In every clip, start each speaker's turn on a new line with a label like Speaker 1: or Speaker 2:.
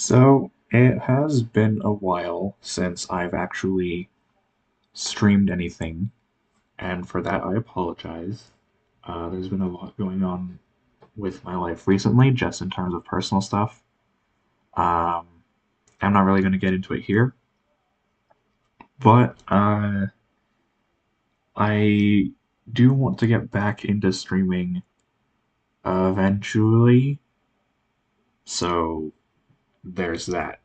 Speaker 1: So, it has been a while since I've actually streamed anything, and for that I apologize. There's been a lot going on with my life recently, just in terms of personal stuff. Um, I'm not really going to get into it here, but I do want to get back into streaming eventually, so there's that.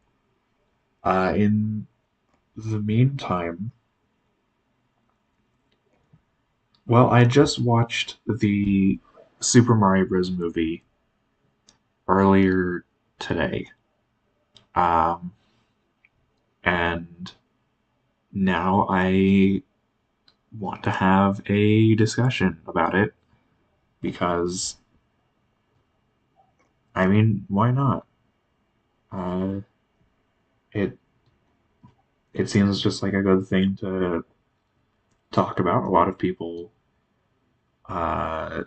Speaker 1: In the meantime, well, I just watched the Super Mario Bros. Movie earlier today, um, and now I want to have a discussion about it because, I mean, why not? Uh, it it seems just like a good thing to talk about. A lot of people uh,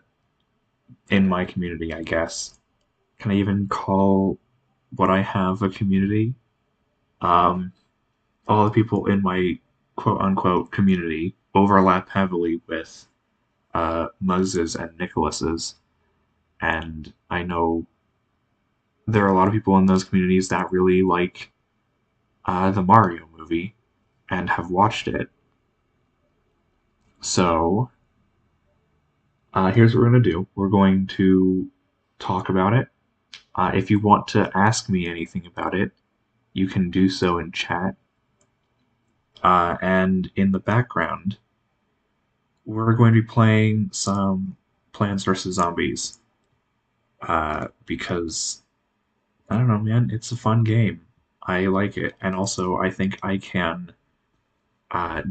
Speaker 1: in my community, I guess, can I even call what I have a community? Um, all the people in my quote unquote community overlap heavily with Mugs's and Nicholas's. And I know there are a lot of people in those communities that really like the Mario movie and have watched it. So here's what we're going to do, we're going to talk about it. If you want to ask me anything about it, you can do so in chat. And in the background, we're going to be playing some Plants vs. Zombies because I don't know, man, it's a fun game. I like it, and also I think I can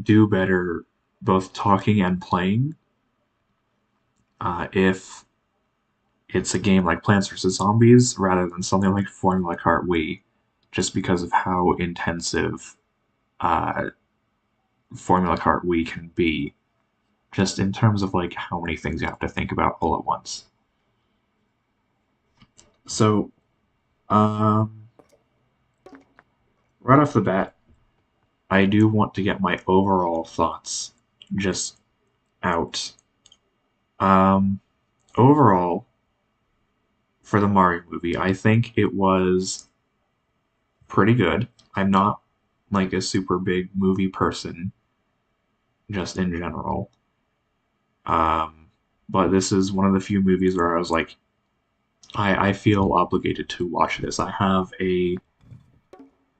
Speaker 1: do better both talking and playing if it's a game like Plants vs. Zombies rather than something like Formula Kart Wii, just because of how intensive uh, Formula Kart Wii can be, just in terms of like how many things you have to think about all at once. So, um, right off the bat, I do want to get my overall thoughts just out. Um, Overall, for the Mario movie, I think it was pretty good. I'm not like a super big movie person, just in general. Um, but this is one of the few movies where I was like, I feel obligated to watch this. I have a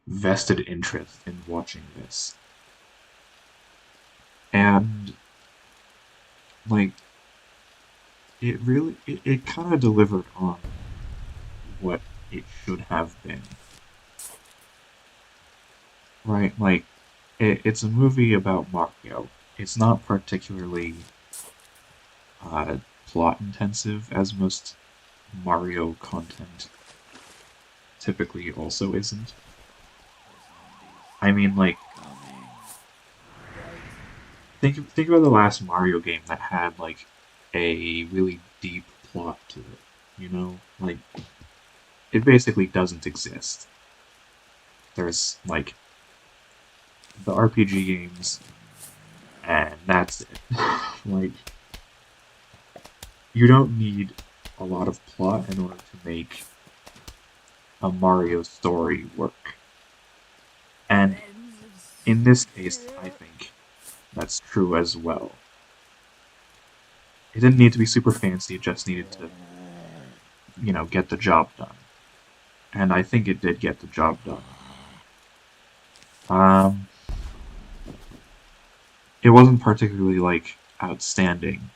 Speaker 1: vested interest in watching this. And like it kind of delivered on what it should have been. Right? Like it's a movie about Mario. It's not particularly uh, plot intensive as most Mario content typically also isn't. I mean, like think about the last Mario game that had like a really deep plot to it. You know, like it basically doesn't exist. There's like the RPG games, and that's it. Like you don't need a lot of plot in order to make a Mario story work. And in this case, I think that's true as well. It didn't need to be super fancy, it just needed to, get the job done. And I think it did get the job done. Um, it wasn't particularly, like, outstanding.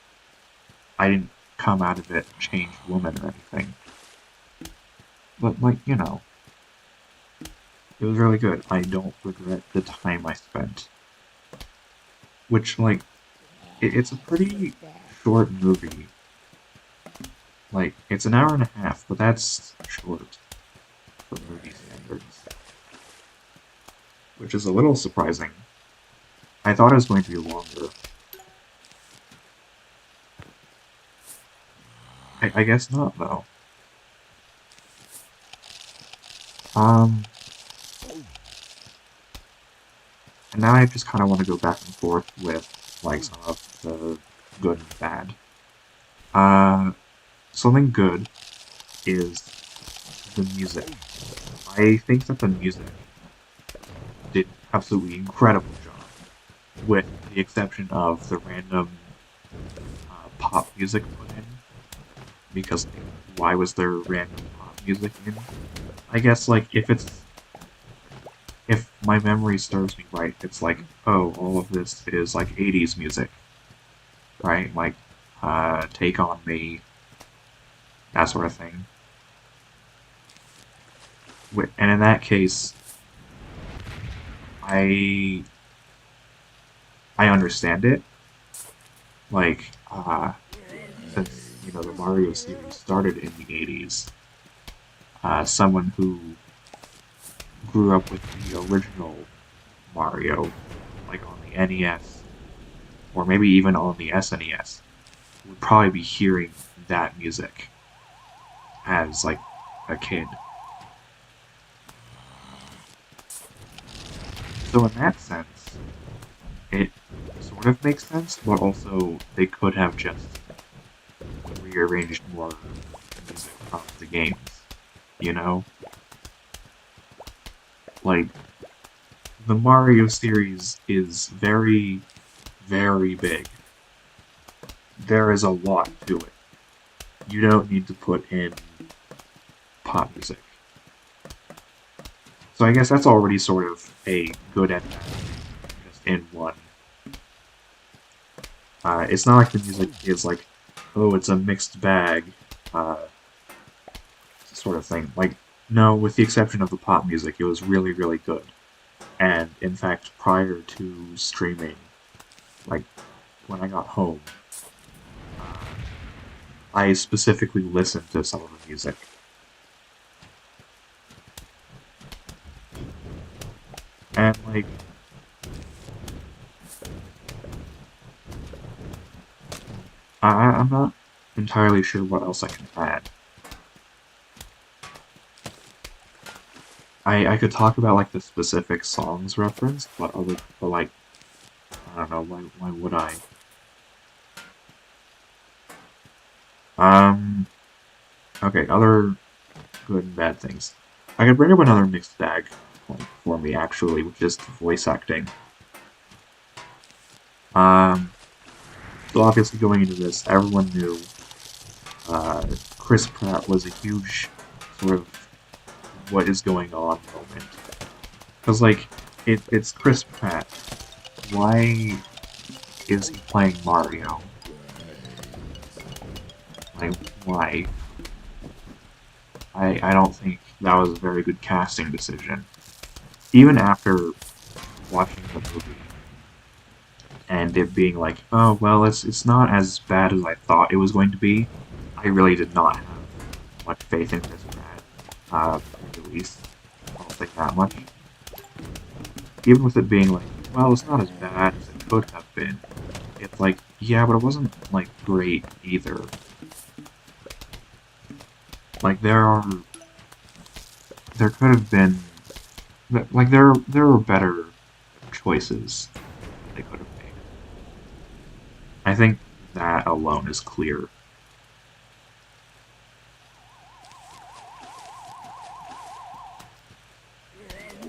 Speaker 1: I didn't come out of it a changed woman or anything. But, like, it was really good. I don't regret the time I spent. Which, like, it's a pretty short movie. Like, it's an hour and a half, but that's short for movie standards. Which is a little surprising. I thought it was going to be longer. I guess not, though. Um, and now I just kind of want to go back and forth with like some of the good and bad. Uh, Something good is the music. I think that the music did an absolutely incredible job, with the exception of the random pop music put in. Because why was there random pop music in? I guess like if my memory serves me right, it's like, oh, all of this is like 80s music, right? Like Take On Me, that sort of thing. And in that case, I I understand it. Like since the Mario series started in the 80s, someone who grew up with the original Mario, like on the NES, or maybe even on the SNES, would probably be hearing that music as like a kid. So in that sense, it sort of makes sense, but also they could have just rearranged more music from the games. You know? Like, the Mario series is very, very big. There is a lot to it. You don't need to put in pop music. So I guess that's already sort of a good and bad thing, just in one. It's not like the music is like, oh, it's a mixed bag, uh, sort of thing. Like, no, with the exception of the pop music, it was really, really good. And in fact, prior to streaming, like when I got home, uh, I specifically listened to some of the music. And like, I'm not entirely sure what else I can add. I could talk about like the specific songs referenced, but like I don't know why would I? Um. Okay, other good and bad things. I could bring up another mixed bag point for me actually, which is voice acting. Um. So obviously going into this, everyone knew uh, Chris Pratt was a huge sort of what is going on moment. Because like it's Chris Pratt. Why is he playing Mario? Like why? I don't think that was a very good casting decision. Even after watching the movie and it being like, oh well, it's not as bad as I thought it was going to be. I really did not have much faith in Chris Pratt, at least. I don't think that much. Even with it being like, well, it's not as bad as it could have been. It's like, yeah, but it wasn't like great either. Like there could have been, like there were better choices they could have made. I think that alone is clear.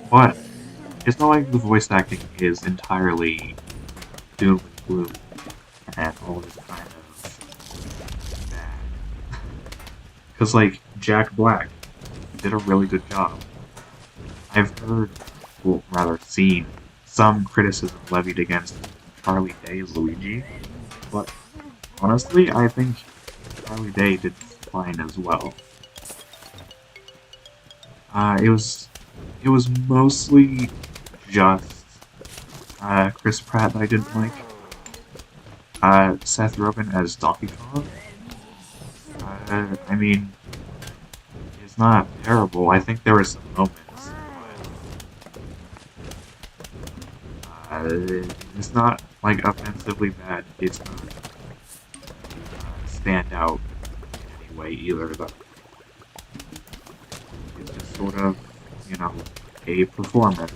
Speaker 1: But it's not like the voice acting is entirely doom and gloom and all this kind of bad. Because, like, Jack Black did a really good job. I've heard, well, rather seen, some criticism levied against Charlie Day as Luigi, but honestly, I think Charlie Day did fine as well. It was mostly just Chris Pratt that I didn't like. Seth Rogen as Donkey Kong. I mean, it's not terrible. I think there were some moments, but it's not like offensively bad. It's not stand out in any way either. Though it's just sort of you know, a performance.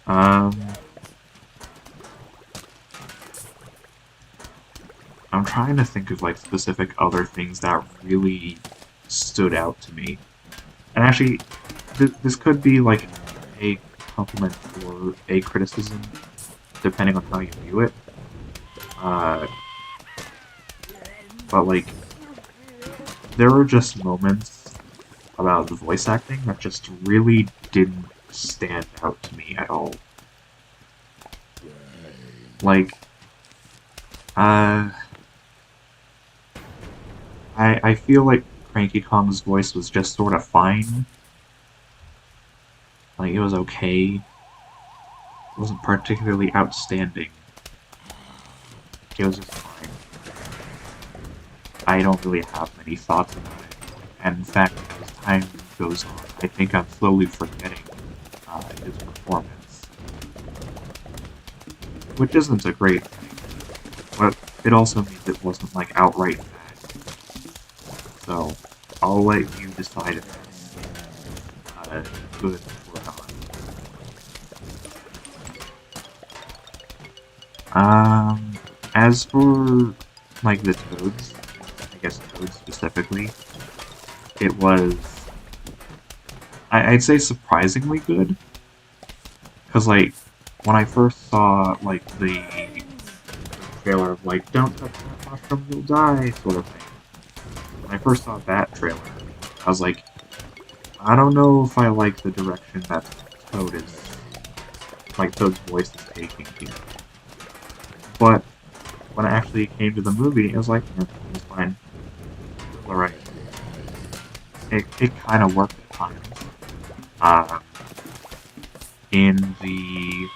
Speaker 1: Um, I'm trying to think of like specific other things that really stood out to me. And actually, this could be like a compliment or a criticism, depending on how you view it. Uh, but like, there were just moments about the voice acting that just really didn't stand out to me at all. Like, uh, I feel like Cranky Kong's voice was just sort of fine. Like, it was okay. It wasn't particularly outstanding. It was just fine. I don't really have many thoughts about it. And in fact, as time goes on, I think I'm slowly forgetting his performance. Which isn't a great thing, but it also means it wasn't like outright bad. So, I'll let you decide if it's good or not. As for like the Toads, I guess Toads specifically, it was, I'd say surprisingly good. Because, like, when I first saw, like, the trailer of, like, don't touch that mushroom, you'll die, sort of thing. When I first saw that trailer, I was like, I don't know if I like the direction that Toad is, like, Toad's voice is taking here. But when it actually came to the movie, it was like, it was fine. Alright. It kind of worked at times. In the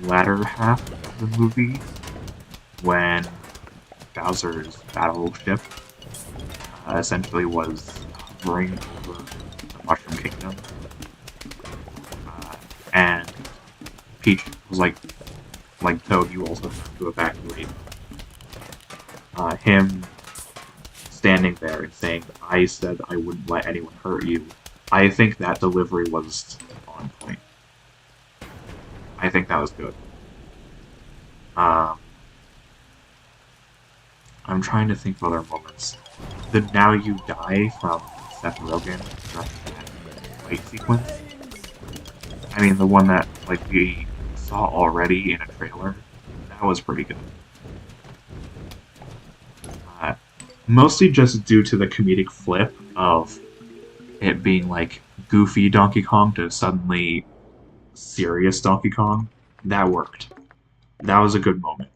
Speaker 1: latter half of the movie, when Bowser's battleship essentially was hovering over the Mushroom Kingdom, and Peach was like Toad, you also have to evacuate. Him standing there and saying, I said I wouldn't let anyone hurt you, I think that delivery was on point. I think that was good. I'm trying to think of other moments. The Now You Die from Seth Rogen, that fight sequence. I mean, the one that like we saw already in a trailer, that was pretty good. Mostly just due to the comedic flip of it being like goofy Donkey Kong to suddenly serious Donkey Kong. That worked. That was a good moment.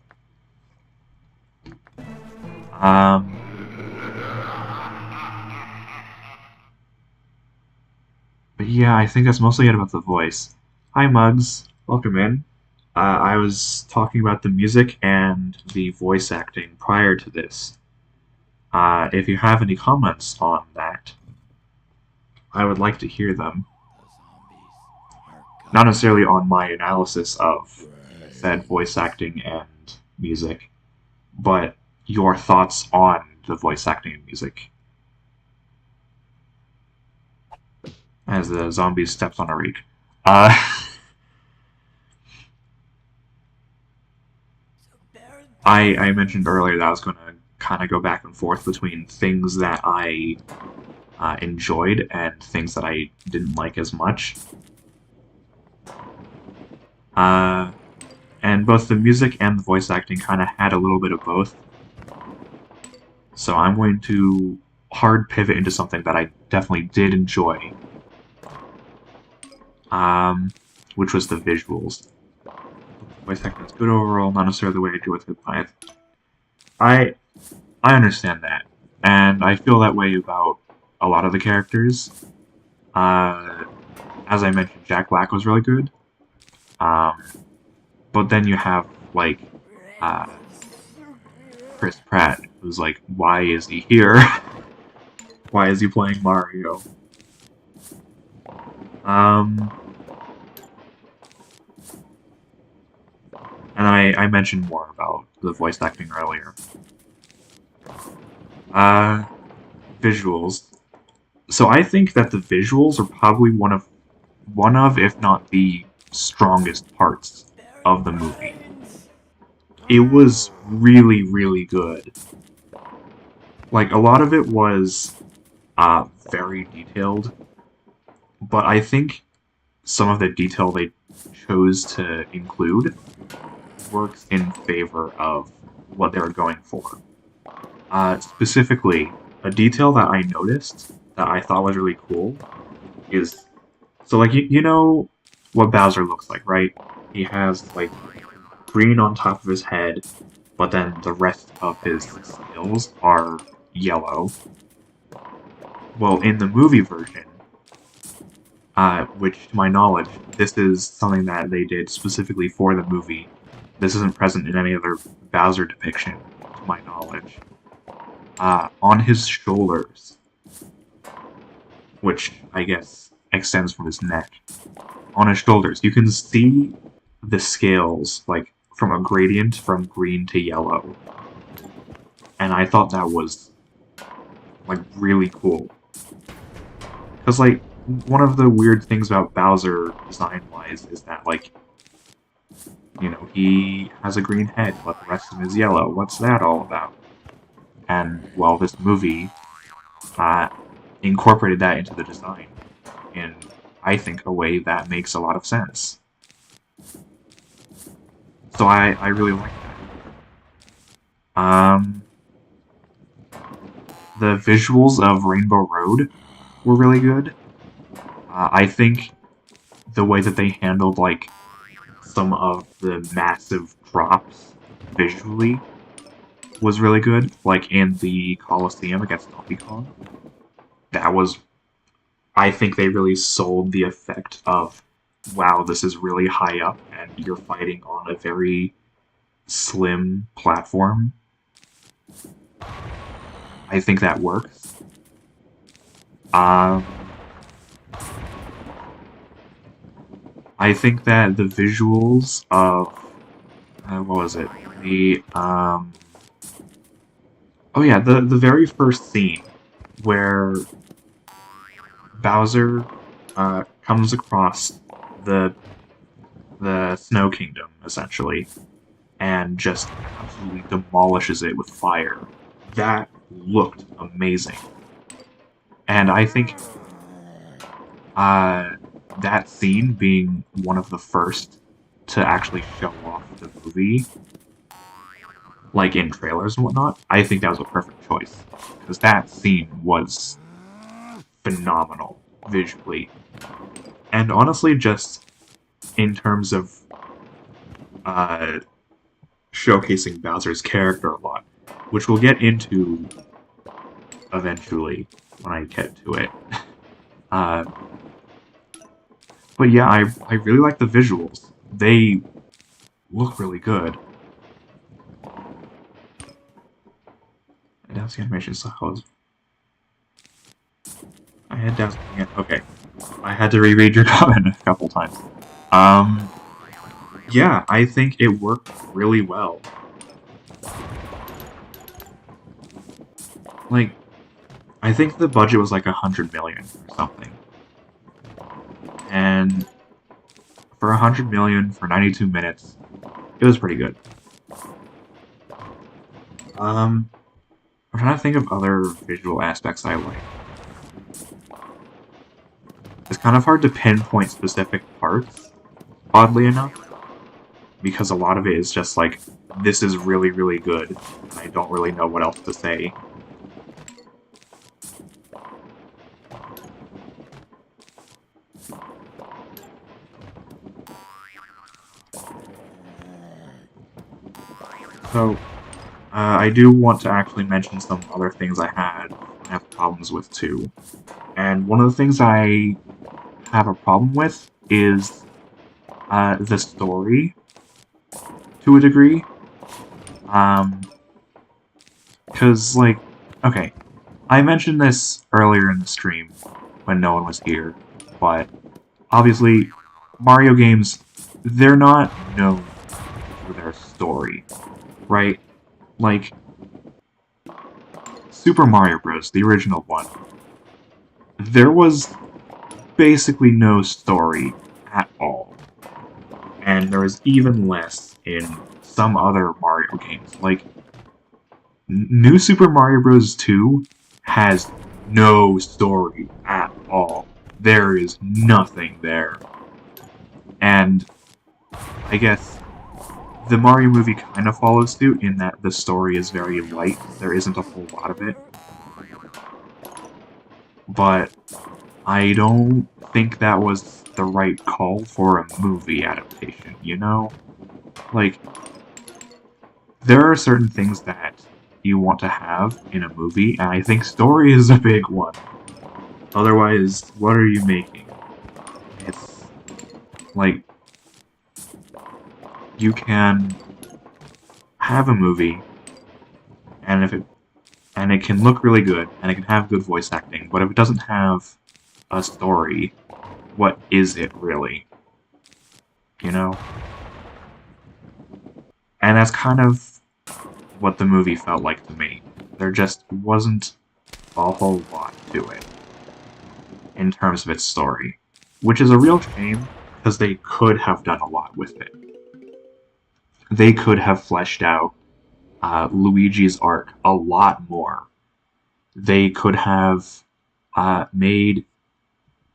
Speaker 1: But yeah, I think that's mostly it about the voice. Hi, Mugs. Welcome in. I was talking about the music and the voice acting prior to this. If you have any comments on that, I would like to hear them. Not necessarily on my analysis of said voice acting and music, but your thoughts on the voice acting and music. As the zombie steps on a rake. I mentioned earlier that I was going to kind of go back and forth between things that I enjoyed and things that I didn't like as much. And both the music and the voice acting kind of had a little bit of both. So I'm going to hard pivot into something that I definitely did enjoy, which was the visuals. Voice acting is good overall, not necessarily the way I do with it, but I understand that, and I feel that way about a lot of the characters. As I mentioned, Jack Black was really good, but then you have like Chris Pratt, who's like, why is he here? Why is he playing Mario? And I mentioned more about the voice acting earlier. Visuals. So I think that the visuals are probably one of, if not the strongest parts of the movie. It was really, really good. Like, a lot of it was very detailed, but I think some of the detail they chose to include works in favor of what they were going for. Specifically, a detail that I noticed that I thought was really cool is so like you know what Bowser looks like, right? He has like green on top of his head, but then the rest of his scales are yellow. Well, in the movie version, which to my knowledge, this is something that they did specifically for the movie. This isn't present in any other Bowser depiction, to my knowledge. On his shoulders, which I guess extends from his neck, on his shoulders, you can see the scales, like, from a gradient from green to yellow. And I thought that was, like, really cool. Because, like, one of the weird things about Bowser, design-wise, is that, like, he has a green head, but the rest of him is yellow. What's that all about? And, well, this movie uh, incorporated that into the design in, I think, a way that makes a lot of sense. So I really like that. The visuals of Rainbow Road were really good. I think the way that they handled, like, some of the massive drops visually was really good. Like, in the Coliseum against Donkey Kong. That was... I think they really sold the effect of, wow, this is really high up, and you're fighting on a very slim platform. I think that works. Um, I think that the visuals of what was it? Oh yeah, the very first scene where Bowser comes across the the Snow Kingdom essentially and just absolutely demolishes it with fire. That looked amazing, and I think uh, that scene being one of the first to actually show off the movie, like in trailers and whatnot, I think that was a perfect choice. Because that scene was phenomenal visually. And honestly, just in terms of uh, showcasing Bowser's character a lot, which we'll get into eventually when I get to it. Uh, but yeah, I really like the visuals. They look really good. Advanced animation styles. I had doubts. Okay. I had to reread your comment a couple times. Yeah, I think it worked really well. Like, I think the budget was like 100 million or something. And for 100 million for 92 minutes, it was pretty good. I'm trying to think of other visual aspects I like. It's kind of hard to pinpoint specific parts, oddly enough, because a lot of it is just like, this is really, really good, and I don't really know what else to say. So, I do want to actually mention some other things I have problems with too. And one of the things I have a problem with is the story, to a degree. Because, like, okay, I mentioned this earlier in the stream when no one was here, but obviously, Mario games, they're not known for their story, right? Like, Super Mario Bros., the original one, there was basically no story at all. And there is even less in some other Mario games. Like, New Super Mario Bros. 2 has no story at all. There is nothing there. And I guess the Mario movie kind of follows suit in that the story is very light. There isn't a whole lot of it. But I don't think that was the right call for a movie adaptation, you know? Like, there are certain things that you want to have in a movie, and I think story is a big one. Otherwise, what are you making? It's like, you can have a movie, and it can look really good, and it can have good voice acting, but if it doesn't have a story, what is it really? You know? And that's kind of what the movie felt like to me. There just wasn't a whole lot to it in terms of its story, which is a real shame because they could have done a lot with it. They could have fleshed out Luigi's arc a lot more. They could have made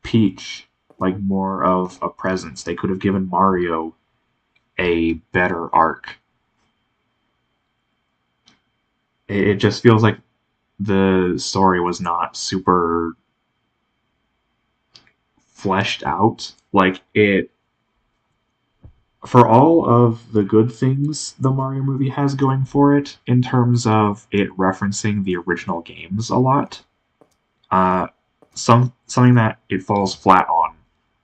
Speaker 1: Peach like more of a presence. They could have given Mario a better arc. It just feels like the story was not super fleshed out. Like, it, for all of the good things the Mario movie has going for it, in terms of it referencing the original games a lot, uh, something that it falls flat on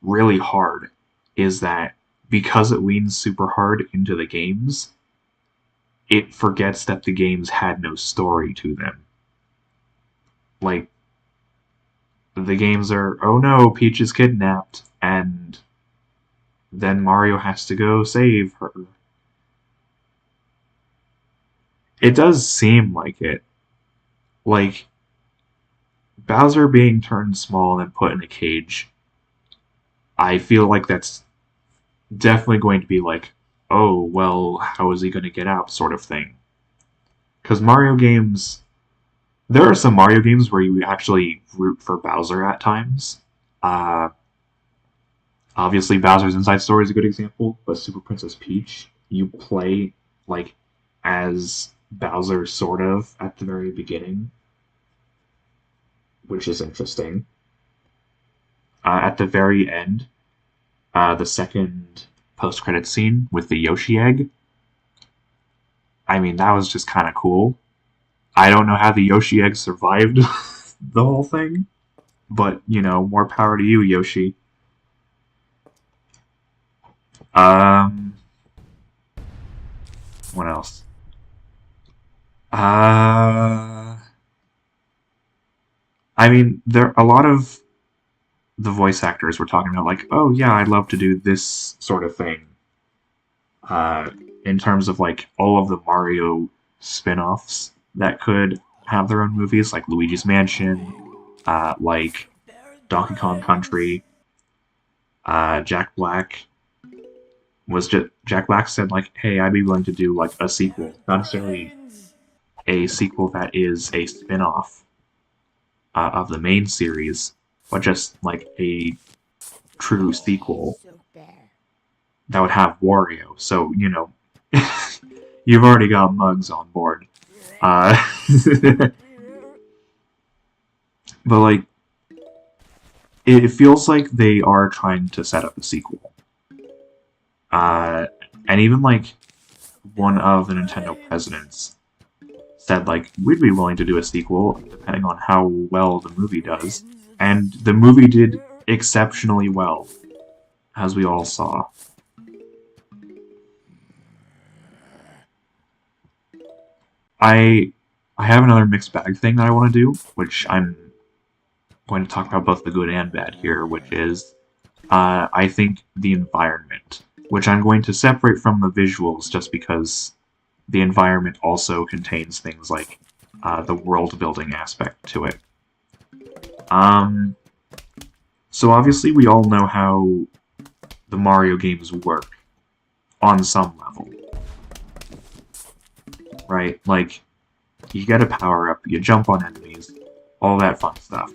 Speaker 1: really hard is that because it leans super hard into the games, it forgets that the games had no story to them. Like, the games are, oh no, Peach is kidnapped, and then Mario has to go save her. It does seem like it. Like, Bowser being turned small and put in a cage, I feel like that's definitely going to be like, oh, well, how is he going to get out sort of thing. Because Mario games, there are some Mario games where you actually root for Bowser at times. Uh, Obviously, Bowser's Inside Story is a good example, but Super Princess Peach, you play like as Bowser sort of at the very beginning, which is interesting. At the very end, the second post-credit scene with the Yoshi egg, I mean, that was just kind of cool. I don't know how the Yoshi egg survived the whole thing, but, you know, more power to you, Yoshi. Um, what else? Uh, I mean, there a lot of the voice actors were talking about like, oh yeah, I'd love to do this sort of thing. Uh, in terms of like all of the Mario spin-offs that could have their own movies, like Luigi's Mansion, like Donkey Kong Country. Jack Black Jack Black said like, hey, I'd be willing to do like a sequel, not necessarily a sequel that is a spin-off of the main series, but just like a true sequel that would have Wario. So, you know, you've already got Mugs on board. Uh, but like, it feels like they are trying to set up a sequel. And even like one of the Nintendo presidents said like, we'd be willing to do a sequel depending on how well the movie does. And the movie did exceptionally well, as we all saw. I have another mixed bag thing that I want to do, which I'm going to talk about both the good and bad here, which is I think the environment, which I'm going to separate from the visuals just because the environment also contains things like the world building aspect to it. So obviously we all know how the Mario games work on some level, right? Like, you get a power-up, you jump on enemies, all that fun stuff.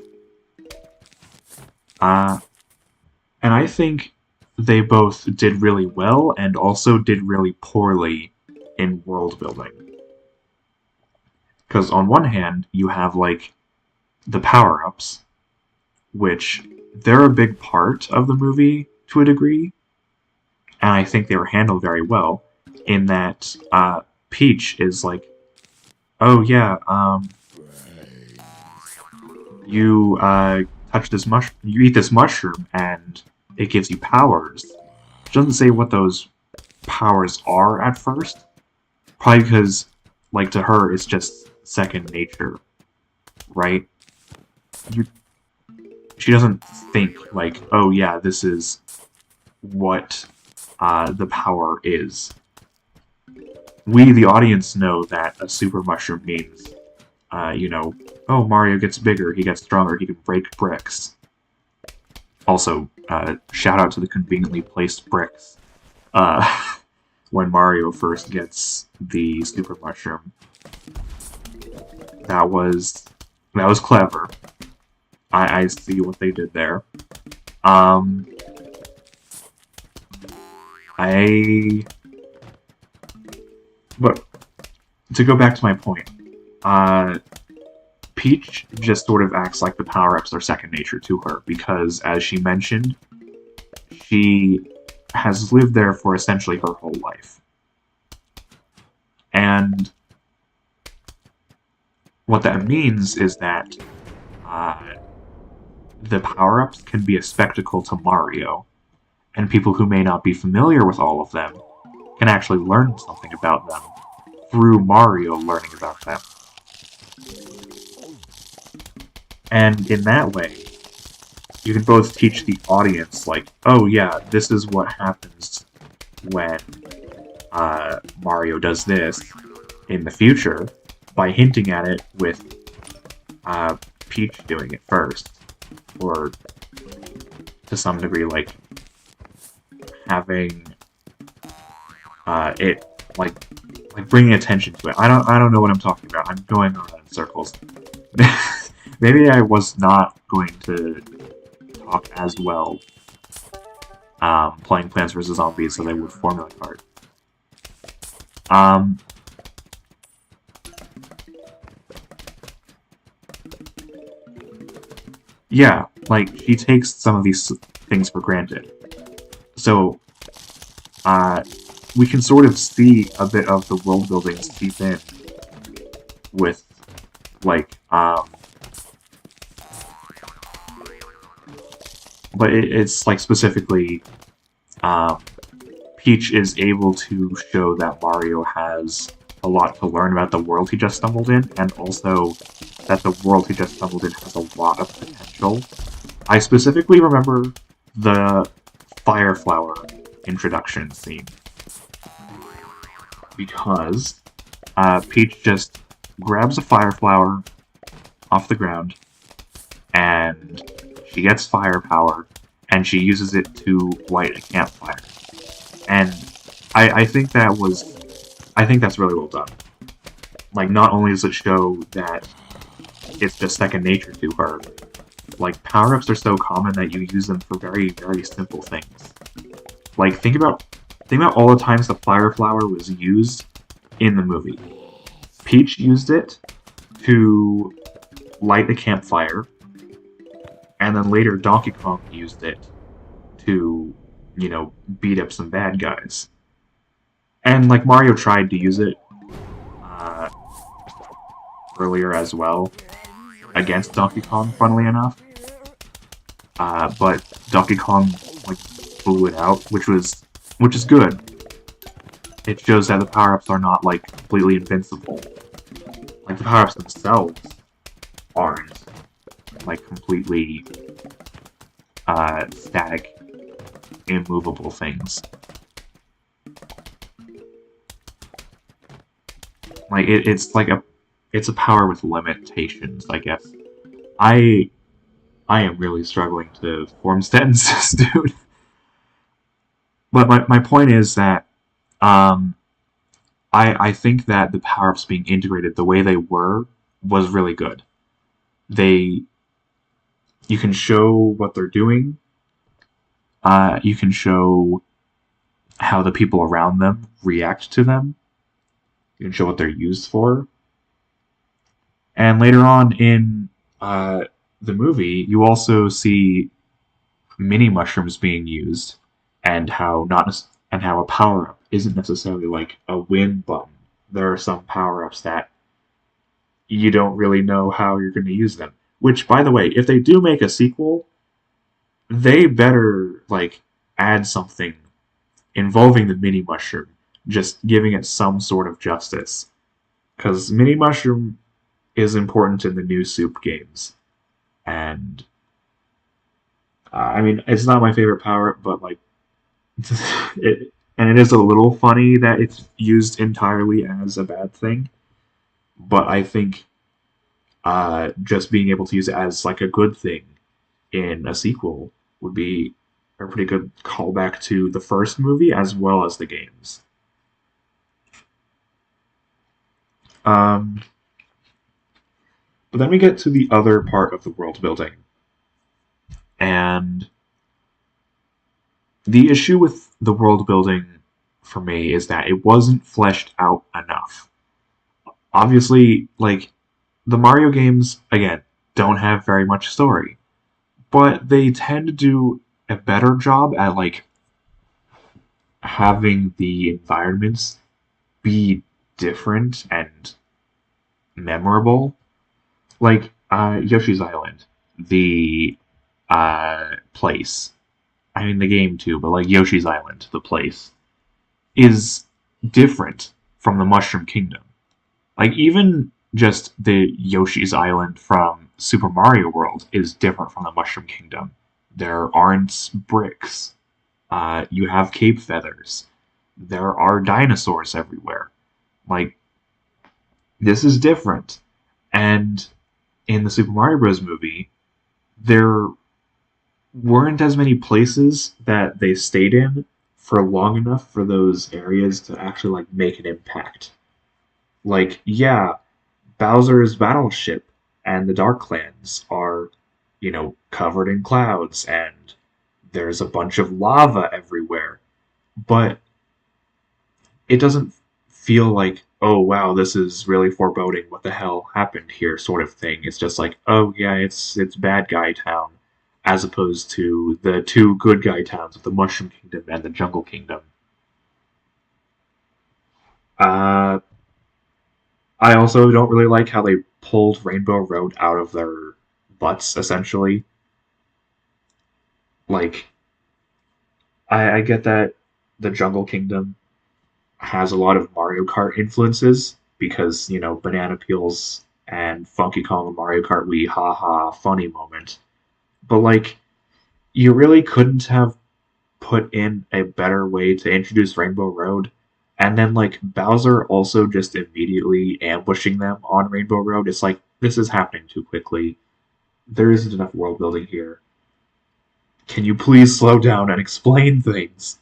Speaker 1: Uh, and I think they both did really well and also did really poorly in world building. Because on one hand, you have, like, the power-ups, which they're a big part of the movie to a degree, and I think they were handled very well, in that Peach is like, oh yeah, you touch this you eat this mushroom, and it gives you powers. She doesn't say what those powers are at first, probably because, like, to her, it's just second nature, right? You, she doesn't think, like, oh yeah, this is what the power is. We, the audience, know that a super mushroom means, you know, oh, Mario gets bigger, he gets stronger, he can break bricks. Also, shout out to the conveniently placed bricks when Mario first gets the super mushroom. That was clever. I see what they did there. But to go back to my point, Peach just sort of acts like the power-ups are second nature to her, because, as she mentioned, she has lived there for essentially her whole life. And what that means is that the power-ups can be a spectacle to Mario, and people who may not be familiar with all of them can actually learn something about them through Mario learning about them. And in that way, you can both teach the audience, like, oh yeah, this is what happens when Mario does this in the future, by hinting at it with Peach doing it first. Or, to some degree, like, having it, like bringing attention to it. I don't know what I'm talking about. I'm going around in circles. Maybe I was not going to talk as well playing Plants vs. Zombies as I would Formula Kart. Yeah, like, she takes some of these things for granted. So, we can sort of see a bit of the world building seep in with, like, but it's, like, specifically, Peach is able to show that Mario has a lot to learn about the world he just stumbled in, and also that the world he just stumbled in has a lot of potential. I specifically remember the Fire Flower introduction scene, because Peach just grabs a Fire Flower off the ground, and she gets fire power, and she uses it to light a campfire. And I think that's really well done. Like, not only does it show that it's just second nature to her, like, power-ups are so common that you use them for very, very simple things. Like, think about all the times the Fire Flower was used in the movie. Peach used it to light a campfire, and then later Donkey Kong used it to, you know, beat up some bad guys. And, like, Mario tried to use it earlier as well, against Donkey Kong, funnily enough. But Donkey Kong, like, blew it out, which is good. It shows that the power-ups are not, like, completely invincible. Like, the power-ups themselves aren't, like, completely static, immovable things. Like, it's a power with limitations, I guess. I I am really struggling to form sentences, dude. But my point is that um, I think that the power ups being integrated the way they were was really good. They You can show what they're doing. You can show how the people around them react to them. You can show what they're used for. And later on in uh, the movie, you also see mini mushrooms being used, and how not and how a power up isn't necessarily like a win button. There are some power ups that you don't really know how you're going to use them. Which, by the way, if they do make a sequel, they better like add something involving the mini mushroom, just giving it some sort of justice. Because mini mushroom is important in the new soup games, and I mean it's not my favorite power, but like it is a little funny that it's used entirely as a bad thing. But I think just being able to use it as like a good thing in a sequel would be a pretty good callback to the first movie as well as the games. Um, but then we get to the other part of the world building, and the issue with the world building for me is that it wasn't fleshed out enough. Obviously, like the Mario games, again, don't have very much story, but they tend to do a better job at like having the environments be different and memorable. Like Yoshi's Island, the place. I mean the game too, but like Yoshi's Island, the place is different from the Mushroom Kingdom. Like even just the Yoshi's Island from Super Mario World is different from the Mushroom Kingdom. There aren't bricks. You have cape feathers. There are dinosaurs everywhere. Like this is different. And in the Super Mario Bros. Movie, there weren't as many places that they stayed in for long enough for those areas to actually like make an impact. Like, yeah, Bowser's battleship and the Dark Clans are, covered in clouds and there's a bunch of lava everywhere. But it doesn't feel like, oh wow, this is really foreboding. What the hell happened here, sort of thing. It's just like, oh yeah, it's bad guy town, as opposed to the two good guy towns of the Mushroom Kingdom and the Jungle Kingdom. Uh, I also don't really like how they pulled Rainbow Road out of their butts, essentially. Like, I get that the Jungle Kingdom has a lot of Mario Kart influences because, banana peels and Funky Kong and Mario Kart Wii haha funny moment. But like you really couldn't have put in a better way to introduce Rainbow Road. And then like Bowser also just immediately ambushing them on Rainbow Road. It's like this is happening too quickly. There isn't enough world building here. Can you please slow down and explain things?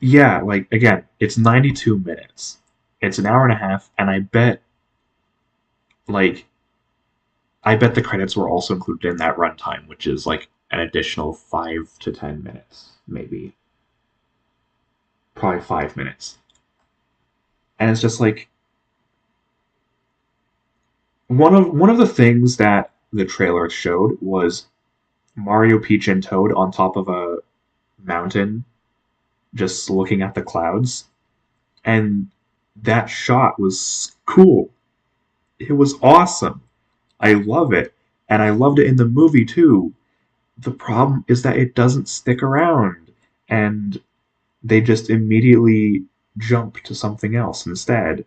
Speaker 1: Yeah, like again, it's 92 minutes. It's an hour and a half, and like I bet the credits were also included in that runtime, which is like an additional 5 to 10 minutes, maybe. Probably 5 minutes. And it's just like one of the things that the trailer showed was Mario, Peach, and Toad on top of a mountain, just looking at the clouds. And that shot was cool. It was awesome. I love it. And I loved it in the movie too. The problem is that it doesn't stick around. And they just immediately jump to something else instead.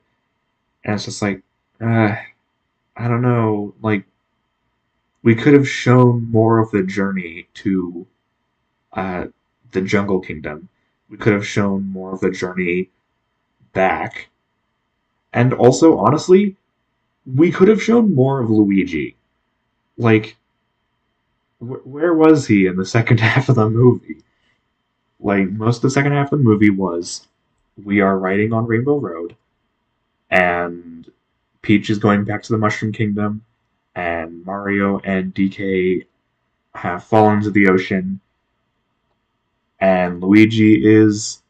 Speaker 1: And it's just like, I don't know. Like, we could have shown more of the journey to uh, the Jungle Kingdom. We could have shown more of the journey back. And also, honestly, we could have shown more of Luigi. Like, where was he in the second half of the movie? Like, most of the second half of the movie was we are riding on Rainbow Road, and Peach is going back to the Mushroom Kingdom, and Mario and DK have fallen to the ocean, and Luigi is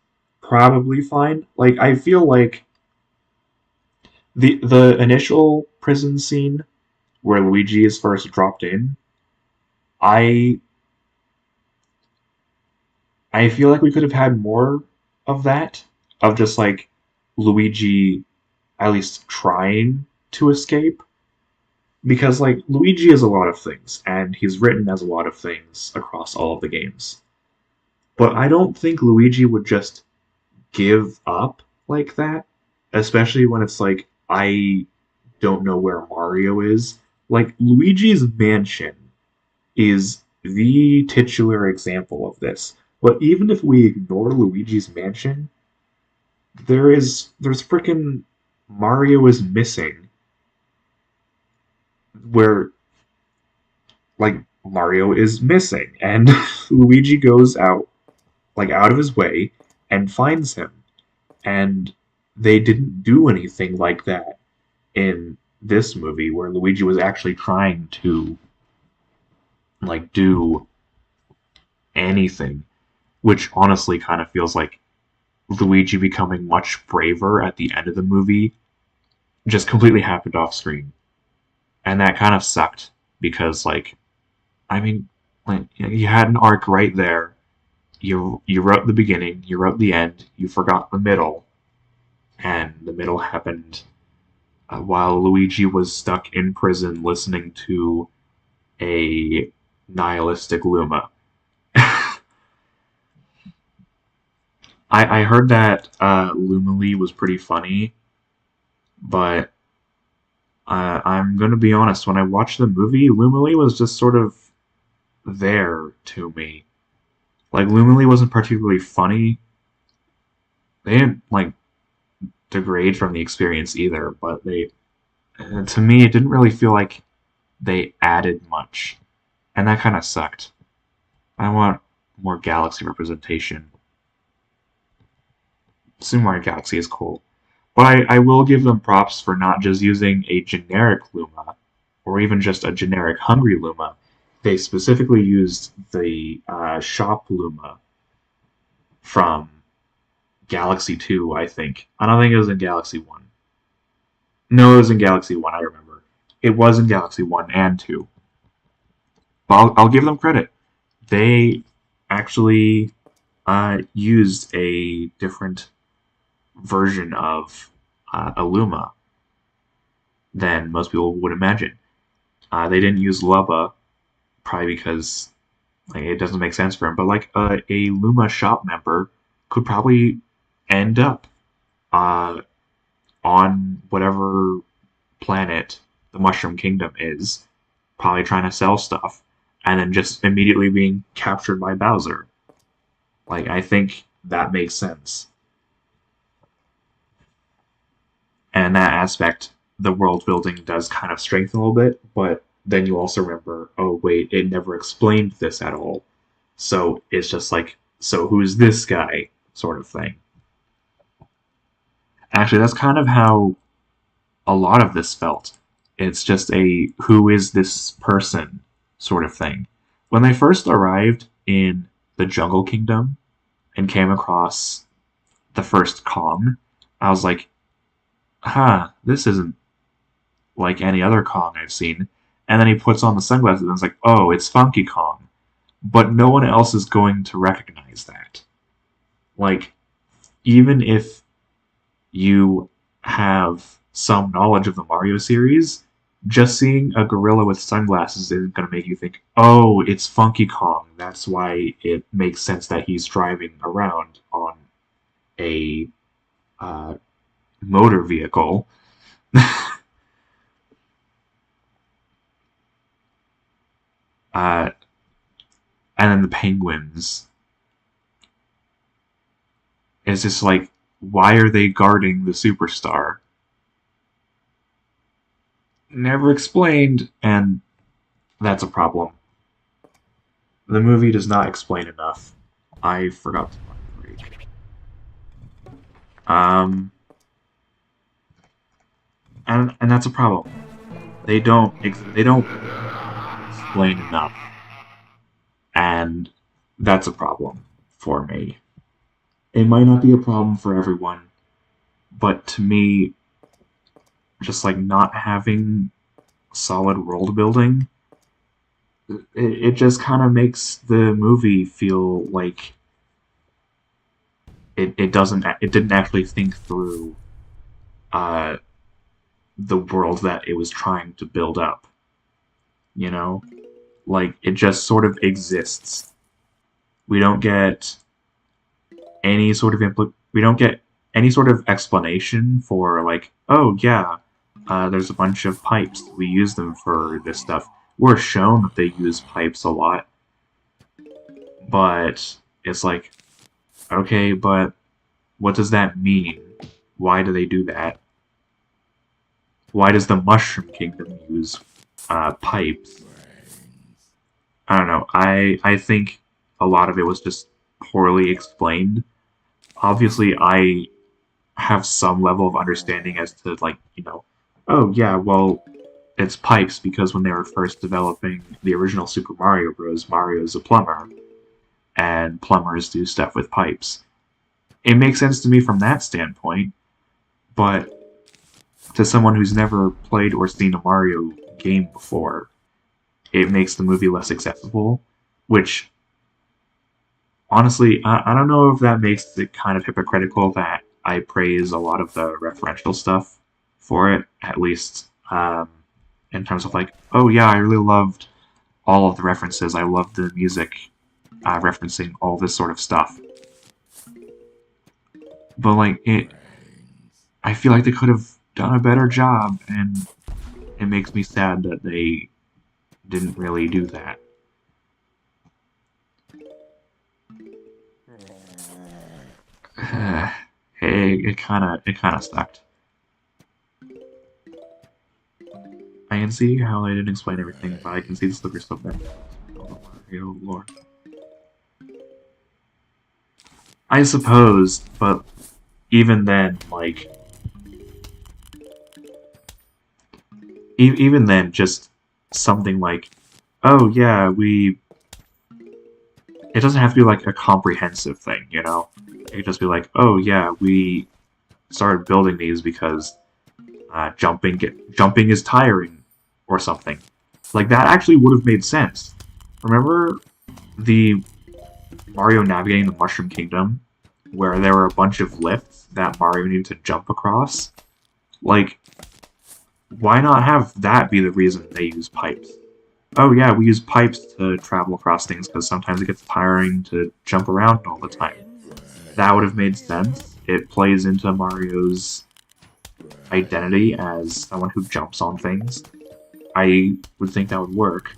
Speaker 1: probably fine. Like, I feel like the initial prison scene where Luigi is first dropped in, I I feel like we could have had more of that, of just like Luigi at least trying to escape. Because like Luigi is a lot of things, and he's written as a lot of things across all of the games. But I don't think Luigi would just give up like that, especially when it's like I don't know where Mario is. Like Luigi's mansion is the titular example of this. But even if we ignore Luigi's mansion, there's freaking Mario is missing where like Mario is missing and Luigi goes out like out of his way and finds him. And they didn't do anything like that in this movie where Luigi was actually trying to like do anything, which honestly kind of feels like Luigi becoming much braver at the end of the movie just completely happened off screen. And that kind of sucked because like I mean like you had an arc right there. You wrote the beginning, you wrote the end, you forgot the middle, and the middle happened while Luigi was stuck in prison listening to a nihilistic Luma. I heard that Luma Lee was pretty funny, but I'm gonna be honest. When I watched the movie, Luma Lee was just sort of there to me. Like Luma Lee wasn't particularly funny. They didn't like degrade from the experience either, but they to me it didn't really feel like they added much, and that kind of sucked. I want more Galaxy representation. Super Mario Galaxy is cool. But I will give them props for not just using a generic Luma, or even just a generic Hungry Luma. They specifically used the Shop Luma from Galaxy 2, I think. I don't think it was in Galaxy 1. No, it was in Galaxy 1, I remember. It was in Galaxy 1 and 2. But I'll give them credit. They actually used a different version of Illuma than most people would imagine. They didn't use Lubba, probably because like, it doesn't make sense for him. But like a Luma shop member could probably end up uh, on whatever planet the Mushroom Kingdom is, probably trying to sell stuff, and then just immediately being captured by Bowser. Like I think that makes sense. And that aspect, the world building does kind of strengthen a little bit, but then you also remember, oh wait, it never explained this at all. So it's just like, so who's this guy sort of thing. Actually, that's kind of how a lot of this felt. It's just a who is this person sort of thing. When they first arrived in the Jungle Kingdom and came across the first Kong, I was like, huh, this isn't like any other Kong I've seen. And then he puts on the sunglasses and it's like, oh, it's Funky Kong. But no one else is going to recognize that. Like, even if you have some knowledge of the Mario series, just seeing a gorilla with sunglasses isn't going to make you think, oh, it's Funky Kong. That's why it makes sense that he's driving around on a uh, motor vehicle. uh, and then the penguins. It's just like, why are they guarding the superstar? never explained, and that's a problem. The movie does not explain enough. I forgot to break. Um, and that's a problem. They don't explain enough, and that's a problem for me. It might not be a problem for everyone, but to me, just like not having solid world building, it just kind of makes the movie feel like it didn't actually think through uh, the world that it was trying to build up. You know, like it just sort of exists. We don't get we don't get any sort of explanation for like, oh yeah, there's a bunch of pipes. We use them for this stuff. We're shown that they use pipes a lot, but it's like, okay, but what does that mean? Why do they do that? Why does the Mushroom Kingdom use pipes? I don't know. I think a lot of it was just poorly explained. Obviously, I have some level of understanding as to like, oh yeah, well, it's pipes because when they were first developing the original Super Mario Bros., Mario's a plumber, and plumbers do stuff with pipes. It makes sense to me from that standpoint, but to someone who's never played or seen a Mario game before, it makes the movie less accessible, which honestly, I don't know if that makes it kind of hypocritical that I praise a lot of the referential stuff for it, at least in terms of like, oh yeah, I really loved all of the references. I loved the music referencing all this sort of stuff. But like I feel like they could have done a better job, and it makes me sad that they didn't really do that. It kind of sucked. I can see how they didn't explain everything, but I can see the slippery slope there. Oh, Lord. I suppose, but even then, like, even then, just something like, oh yeah, we. It doesn't have to be like a comprehensive thing, you know? It could just be like, oh yeah, we started building these because jumping is tiring, or something. Like that actually would have made sense. Remember the Mario navigating the Mushroom Kingdom, where there were a bunch of lifts that Mario needed to jump across? Like, why not have that be the reason they use pipes? Oh yeah, we use pipes to travel across things because sometimes it gets tiring to jump around all the time. That would have made sense. It plays into Mario's identity as someone who jumps on things. I would think that would work,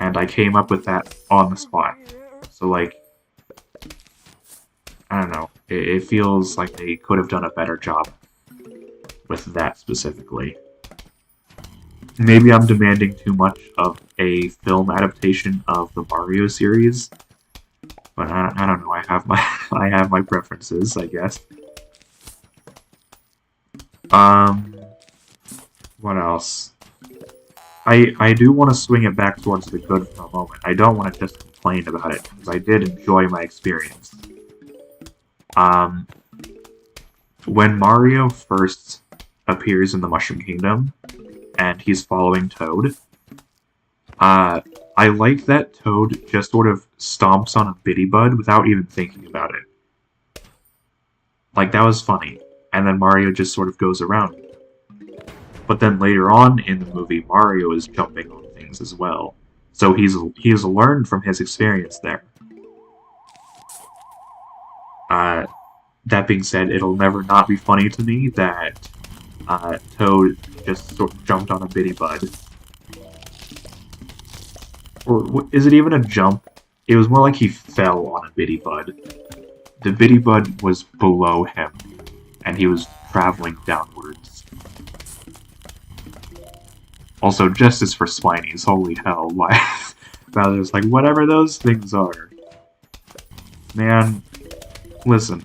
Speaker 1: and I came up with that on the spot. So like, I don't know. It feels like they could have done a better job with that specifically. Maybe I'm demanding too much of a film adaptation of the Mario series, but I don't know. I have my I have my preferences, I guess. Um, what else? I do want to swing it back towards the good for a moment. I don't want to just complain about it, because I did enjoy my experience. Um, when Mario first appears in the Mushroom Kingdom, and he's following Toad, I like that Toad just sort of stomps on a bitty bud without even thinking about it. Like, that was funny. And then Mario just sort of goes around. But then later on in the movie, Mario is jumping on things as well. So he's learned from his experience there. Uh, that being said, it'll never not be funny to me that Toad just sort of jumped on a bitty bud. Or is it even a jump? It was more like he fell on a bitty bud. The bitty bud was below him, and he was traveling downwards. Also, justice for Spinies, holy hell, why? Bowser's like, whatever those things are. Man, listen,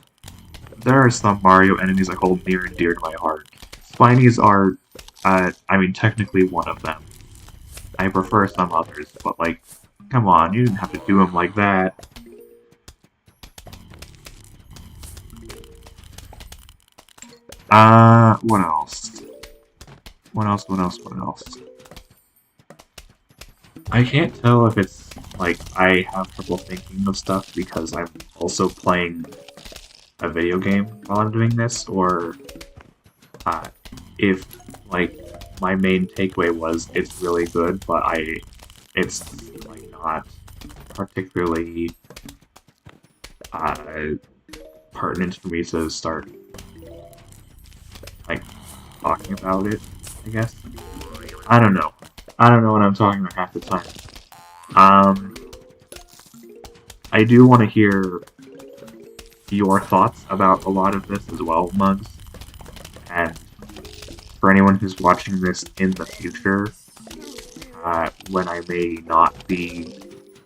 Speaker 1: there are some Mario enemies I hold near and dear to my heart. Spinies are, I mean, technically one of them. I prefer some others, but like, come on, you didn't have to do them like that. What else? What else? I can't tell if it's, like, I have trouble thinking of stuff because I'm also playing a video game while I'm doing this, or, uh, if, like, my main takeaway was it's really good, but it's, like, not particularly, uh, pertinent for me to start, like, talking about it, I guess. I don't know. I don't know what I'm talking about half the time. Um, I do want to hear your thoughts about a lot of this as well, Mugs. And for anyone who's watching this in the future, when I may not be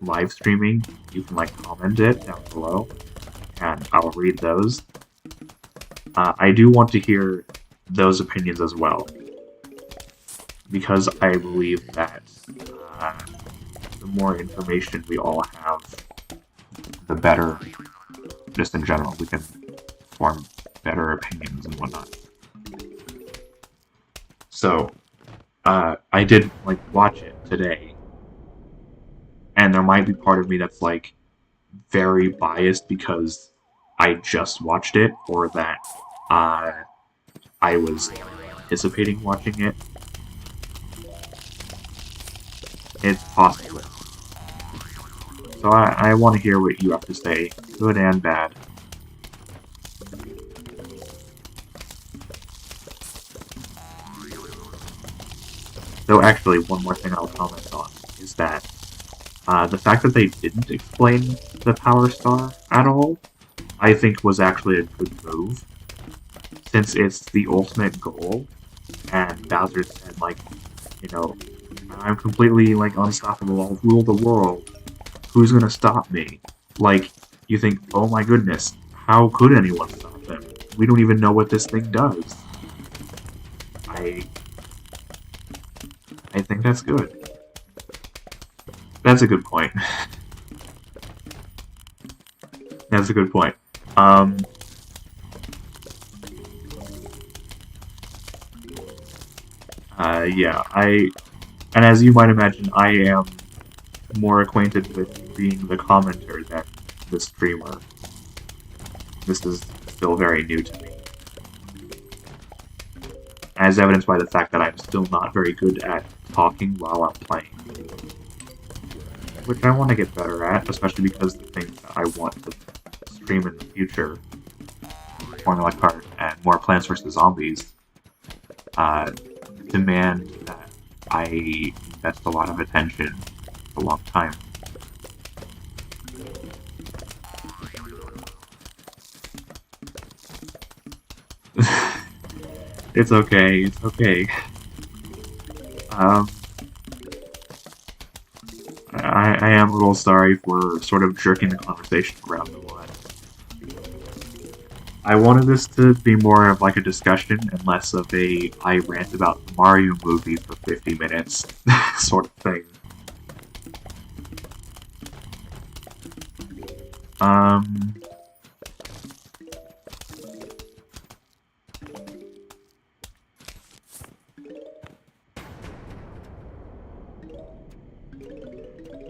Speaker 1: live streaming, you can like comment it down below, and I'll read those. I do want to hear those opinions as well, because I believe that the more information we all have, the better, just in general, we can form better opinions and whatnot. So, I did, like, watch it today, and there might be part of me that's, like, very biased because I just watched it, or that, I was anticipating watching it. It's possible. So I want to hear what you have to say, good and bad. Though actually, one more thing I'll comment on is that the fact that they didn't explain the Power Star at all, I think was actually a good move, since it's the ultimate goal, and Bowser said, like, you know, I'm completely, like, unstoppable, I'll rule the world, who's gonna stop me? Like, you think, oh my goodness, how could anyone stop him? We don't even know what this thing does. I think that's good. That's a good point. That's a good point. Yeah, and as you might imagine, I am more acquainted with being the commenter than the streamer. This is still very new to me. As evidenced by the fact that I'm still not very good at talking while I'm playing. Which I want to get better at, especially because the things that I want to stream in the future, Formula Kart and more Plants vs. Zombies, demand that I invest a lot of attention for a long time. It's okay, it's okay. I am a little sorry for sort of jerking the conversation around a lot. I wanted this to be more of like a discussion and less of a I rant about the Mario movie for 50 minutes sort of thing.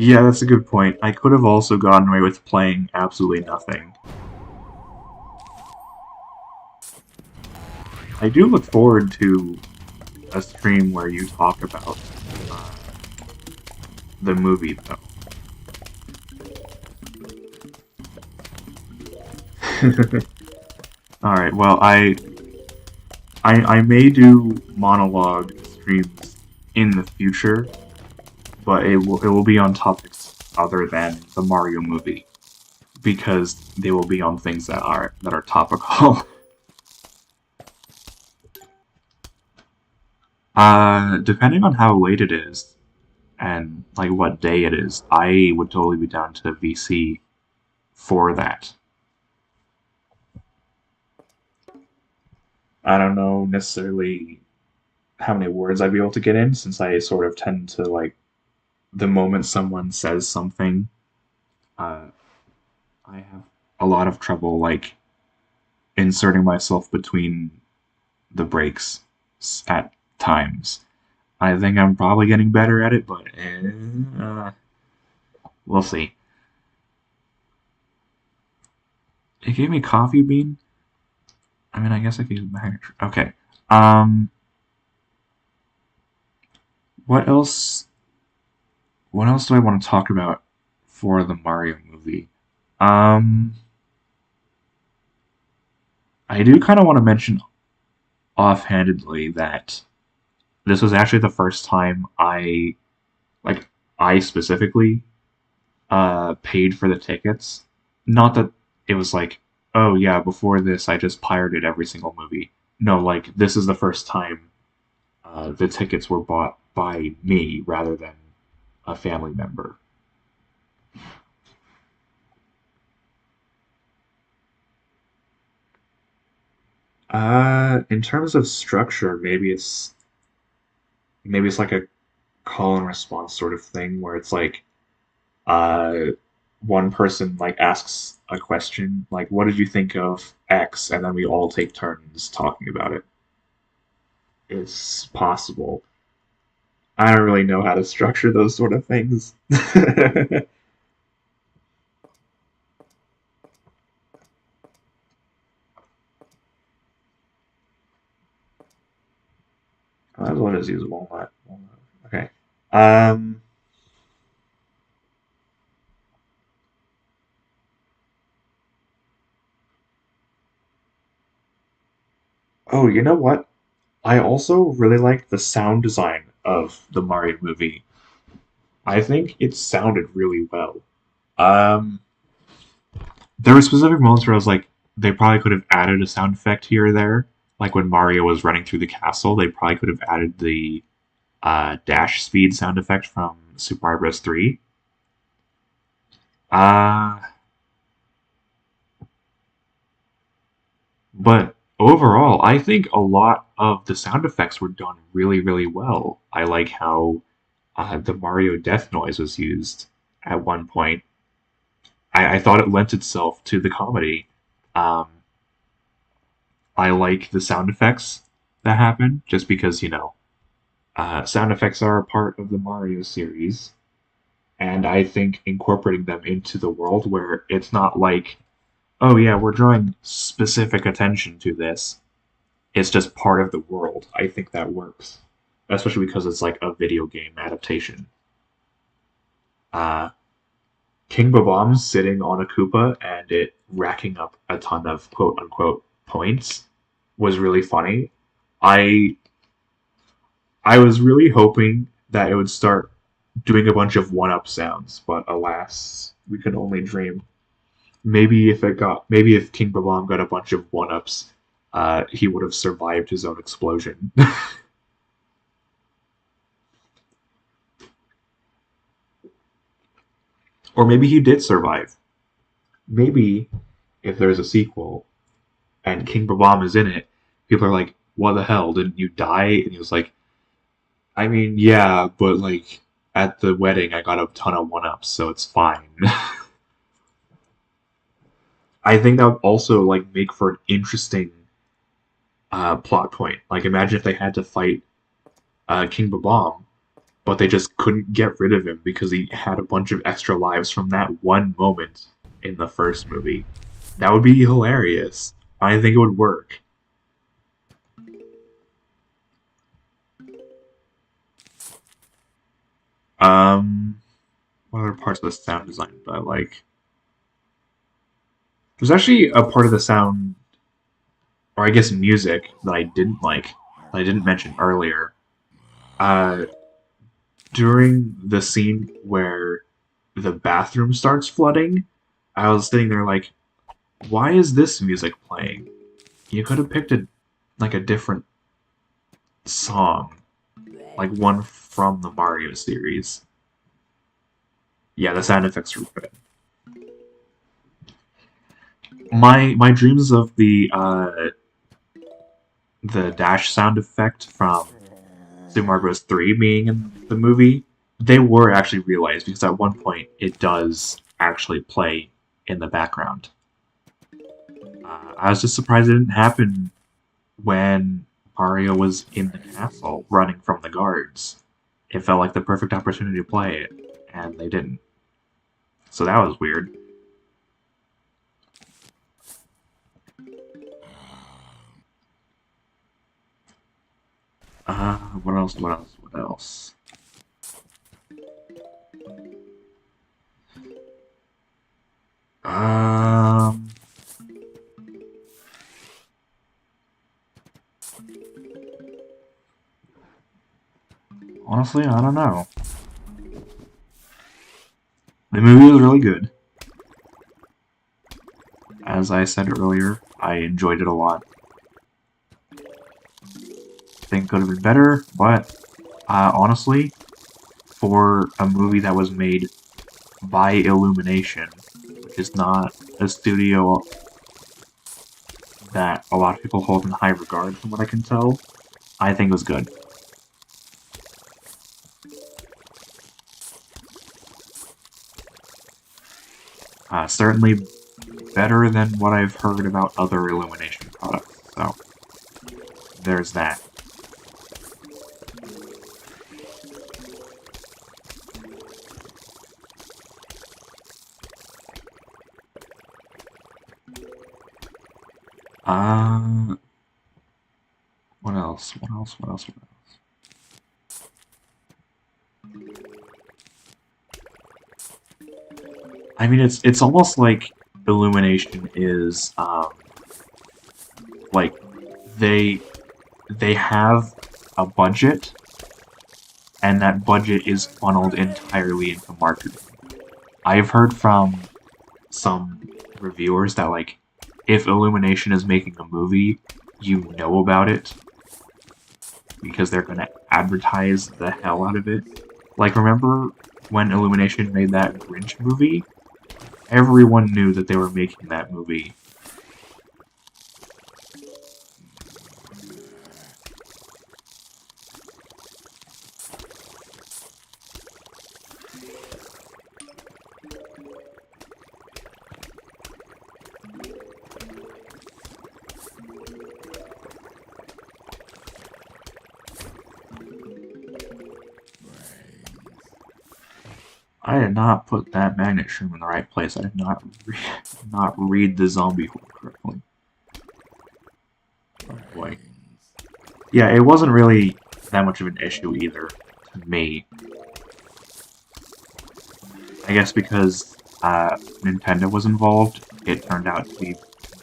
Speaker 1: Yeah, that's a good point. I could have also gotten away with playing absolutely nothing. I do look forward to a stream where you talk about the movie, though. Alright, well, I may do monologue streams in the future, but it will be on topics other than the Mario movie, because they will be on things that are topical. Depending on how late it is and like what day it is, I would totally be down to VC for that. I don't know necessarily how many words I'd be able to get in since I sort of tend to like the moment someone says something, uh, I have a lot of trouble like inserting myself between the breaks at times. I think I'm probably getting better at it, but we'll see. It gave me coffee bean. I mean, I guess I could use magnet. Okay. Um. What else? What else do I want to talk about for the Mario movie? Um. I do kind of want to mention offhandedly that this was actually the first time like, I specifically, paid for the tickets. Not that it was like, oh yeah, before this I just pirated every single movie. No, like this is the first time the tickets were bought by me rather than a family member. In terms of structure, maybe it's like a call and response sort of thing where it's like uh one person like asks a question like what did you think of X, and then we all take turns talking about it. It's possible. I don't really know how to structure those sort of things. That's what is use walnut. Walnut. Okay. Um. Oh, you know what? I also really like the sound design of the Mario movie. I think it sounded really well. Um. There were specific moments where I was like, they probably could have added a sound effect here or there. Like when Mario was running through the castle, they probably could have added the dash speed sound effect from Super Mario Bros. 3. Uh, but overall, I think a lot of the sound effects were done really, really well. I like how the Mario death noise was used at one point. I thought it lent itself to the comedy. Um, I like the sound effects that happen just because, sound effects are a part of the Mario series, and I think incorporating them into the world where it's not like, oh yeah, we're drawing specific attention to this. It's just part of the world. I think that works, especially because it's like a video game adaptation. Uh, King Bob-omb's sitting on a Koopa and it racking up a ton of quote unquote points was really funny. I I was really hoping that it would start doing a bunch of one up sounds, but alas, we could only dream. Maybe if King Babam got a bunch of one ups, he would have survived his own explosion. Or maybe he did survive. Maybe if there's a sequel and King Babam is in it, people are like, "What the hell? Didn't you die?" And he was like, "I mean, yeah, but like at the wedding, I got a ton of one ups, so it's fine." I think that would also like make for an interesting plot point. Like, imagine if they had to fight King Babam, but they just couldn't get rid of him because he had a bunch of extra lives from that one moment in the first movie. That would be hilarious. I think it would work. Um, what other parts of the sound design that I like? There's actually a part of the sound, or I guess music, that I didn't like, that I didn't mention earlier. Uh, During the scene where the bathroom starts flooding, I was sitting there like, why is this music playing? You could have picked a different song. like one from the Mario series. Yeah, the sound effects were good. My dreams of the dash sound effect from Super Mario Bros. 3 being in the movie, they were actually realized because at one point it does actually play in the background. I was just surprised it didn't happen when Mario was in the castle running from the guards. It felt like the perfect opportunity to play it, and they didn't. So that was weird. What else? What else? What else? Um, Honestly, I don't know. The movie was really good. As I said earlier, I enjoyed it a lot. Think it could have been better, but honestly, for a movie that was made by Illumination, which is not a studio that a lot of people hold in high regard from what I can tell, I think it was good. Certainly better than what I've heard about other Illumination products, so there's that. Uh, what else? What else? What else? What else? I mean, it's almost like Illumination is like they they have a budget, and that budget is funneled entirely into marketing. I've heard from some reviewers that like if Illumination is making a movie, you know about it because they're gonna advertise the hell out of it. Like remember when Illumination made that Grinch movie? Everyone knew that they were making that movie. I did not put that magnet shroom in the right place. I did not read the zombie hole correctly. Oh boy. Yeah, it wasn't really that much of an issue either to me. I guess because Nintendo was involved, it turned out to be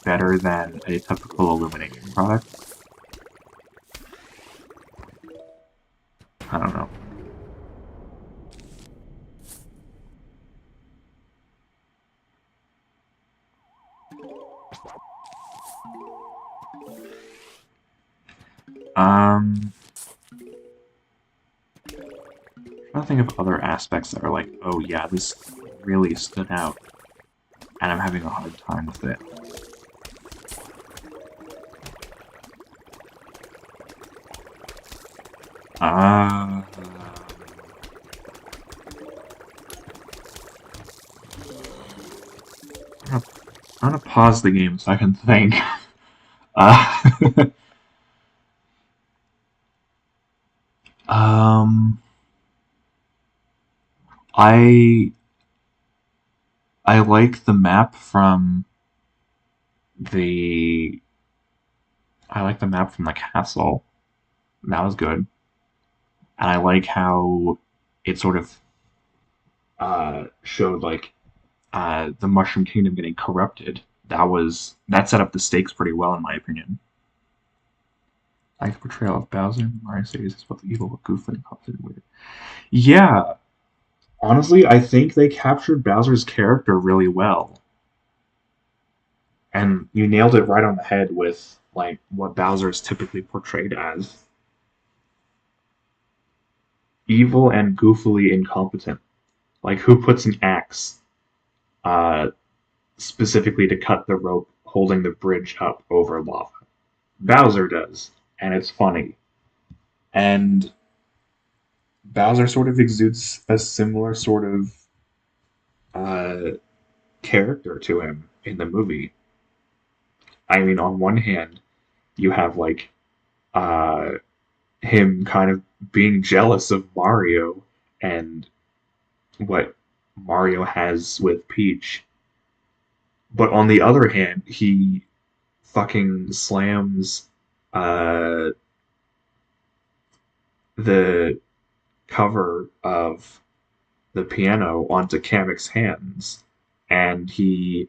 Speaker 1: better than a typical Illumination product. I don't know. Um, trying to think of other aspects that are like, oh yeah, this really stood out, and I'm having a hard time with it. Uh, I'm gonna pause the game so I can think. Uh, um, I I like the map from the I like the map from the castle. That was good, and I like how it sort of showed like the Mushroom Kingdom getting corrupted. That set up the stakes pretty well, in my opinion. Like the portrayal of Bowser in the Mario series is both evil but goofy and confident with it. Yeah, honestly, I think they captured Bowser's character really well, and you nailed it right on the head with like what Bowser is typically portrayed as. evil and goofily incompetent. Like who puts an axe uh, specifically to cut the rope holding the bridge up over lava? Bowser does, and it's funny. And Bowser sort of exudes a similar sort of uh, character to him in the movie. I mean, on one hand, you have like uh, him kind of being jealous of Mario and what Mario has with Peach, but on the other hand, he fucking slams uh, the cover of the piano onto Kamek's hands, and he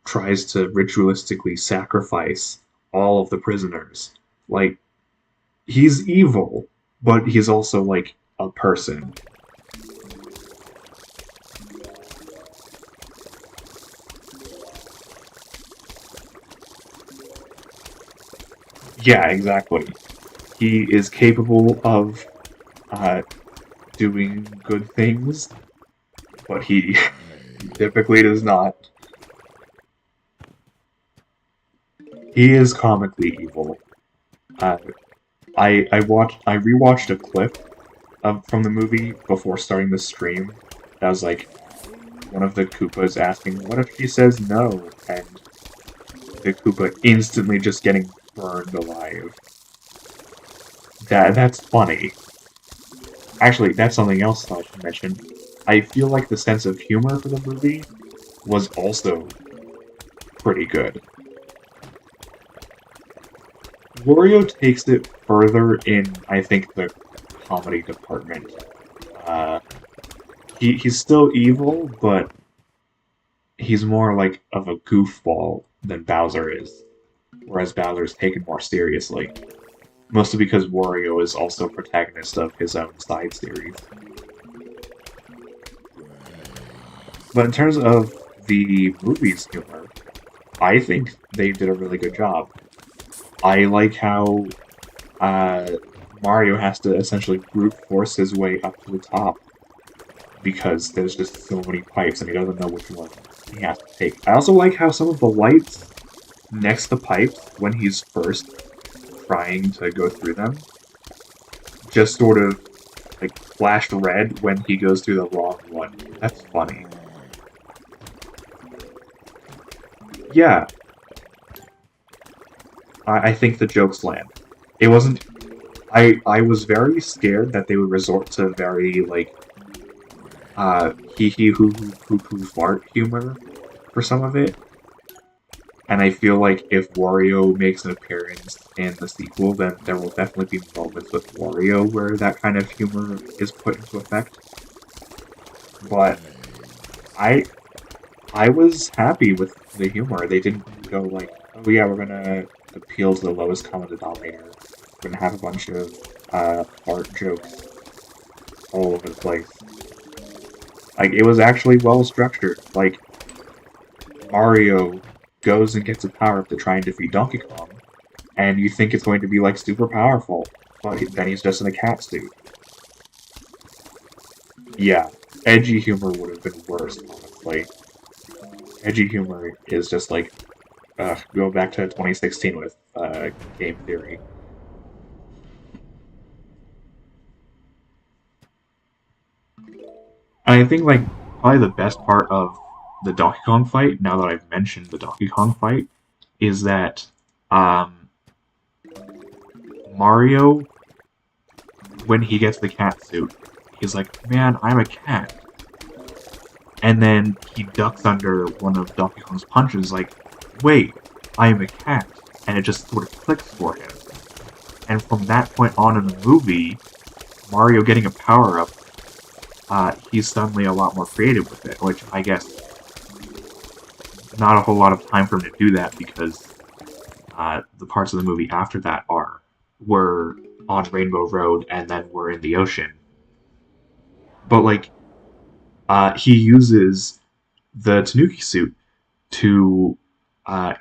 Speaker 1: tries to ritualistically sacrifice all of the prisoners. Like, he's evil, but he's also like a person. Yeah, exactly. He is capable of uh, doing good things, but he typically does not. He is comically evil. Uh, I rewatched a clip from the movie before starting the stream. That was like one of the Koopas asking, "What if she says no?" And the Koopa instantly just getting burned alive. That's funny. Actually, that's something else that I should mention. I feel like the sense of humor for the movie was also pretty good. Wario takes it further in, I think, the comedy department. Uh, he's still evil, but he's more like of a goofball than Bowser is, whereas Bowser's taken more seriously. Mostly because Wario is also protagonist of his own side series. But in terms of the movie's humor, I think they did a really good job. I like how uh, Mario has to essentially brute force his way up to the top because there's just so many pipes and he doesn't know which one he has to take. I also like how some of the lights next to pipes, when he's first trying to go through them, just sort of like flash red when he goes through the wrong one. That's funny. Yeah, I think the jokes land. It wasn't. I was very scared that they would resort to very like hee hee hoo fart humor for some of it. And I feel like if Wario makes an appearance in the sequel, then there will definitely be moments with Wario where that kind of humor is put into effect. But I I was happy with the humor. They didn't go like, oh yeah, we're gonna appeal to the lowest common denominator. We're gonna have a bunch of fart jokes all over the place. Like it was actually well structured. Like Mario goes and gets a power up to try and defeat Donkey Kong, and you think it's going to be like super powerful, but then he's just in a cat suit. Yeah, edgy humor would have been worse, honestly. Edgy humor is just like go back to 2016 with game theory. And I think like probably the best part of the Donkey Kong fight, now that I've mentioned the Donkey Kong fight, is that um, Mario, when he gets the cat suit, he's like, "Man, I'm a cat," and then he ducks under one of Donkey Kong's punches, like, "Wait, I am a cat," and it just sort of clicks for him. And from that point on in the movie, Mario getting a power up, he's suddenly a lot more creative with it, which I guess not a whole lot of time for him to do that because the parts of the movie after that were on Rainbow Road and then were in the ocean. But like he uses the Tanuki suit to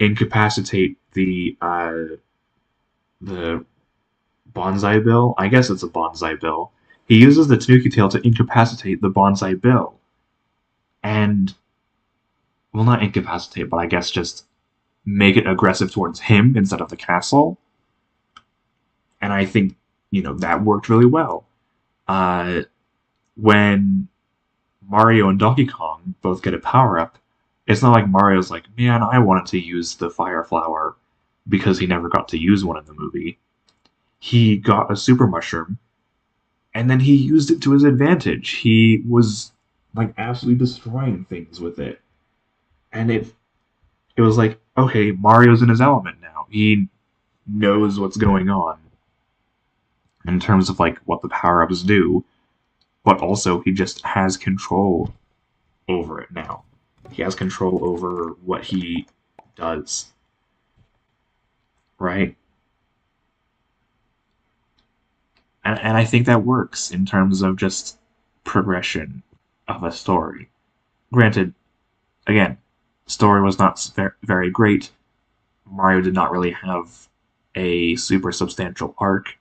Speaker 1: incapacitate the bonsai bill. I guess it's a bonsai bill. he uses the Tanuki tail to incapacitate the Bonsai Bill. And, well, not incapacitate, but I guess just make it aggressive towards him instead of the castle. And I think, that worked really well. Uh, when Mario and Donkey Kong both get a power up, it's not like Mario's like, man, I wanted to use the Fire Flower because he never got to use one in the movie. He got a Super Mushroom, and then he used it to his advantage. He was like absolutely destroying things with it. And it was like, okay, Mario's in his element now. He knows what's going on in terms of like what the power ups do, but also he just has control over it now. He has control over what he does, right? And I think that works in terms of just progression of a story. Granted, again, story was not very great. Mario did not really have a super substantial arc,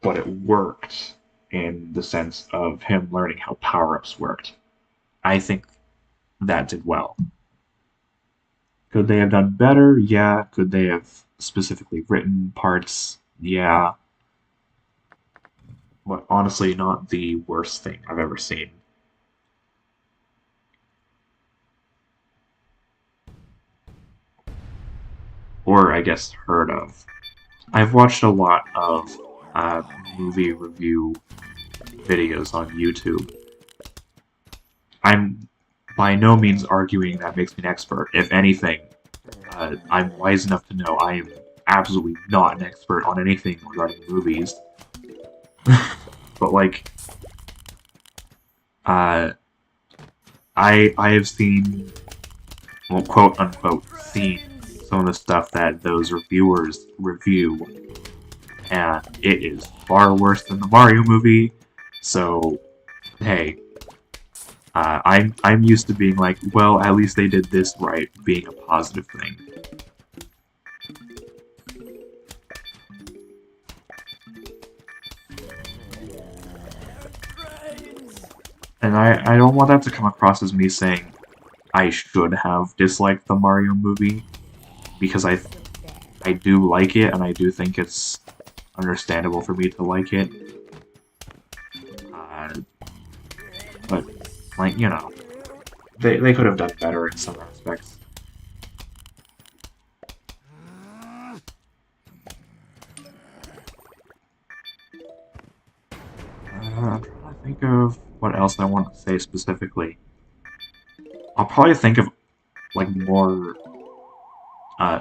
Speaker 1: but it worked in the sense of him learning how power ups worked. I think that did well. Could they have done better? Yeah. Could they have specifically written parts? Yeah. But honestly, not the worst thing I've ever seen. Or, I guess, heard of. I've watched a lot of uh, movie review videos on YouTube. I'm by no means arguing that makes me an expert. If anything, I'm wise enough to know I am absolutely not an expert on anything regarding movies. But like, uh, I have seen, well, quote unquote, seen some of the stuff that those reviewers review, and it is far worse than the Mario movie. So, hey, I'm used to being like, well, at least they did this right, being a positive thing. And I don't want that to come across as me saying I should have disliked the Mario movie, because I do like it, and I do think it's understandable for me to like it. Uh, but, like, they could have done better in some aspects. I'm trying to think of what else I want to say specifically. I'll probably think of, like, more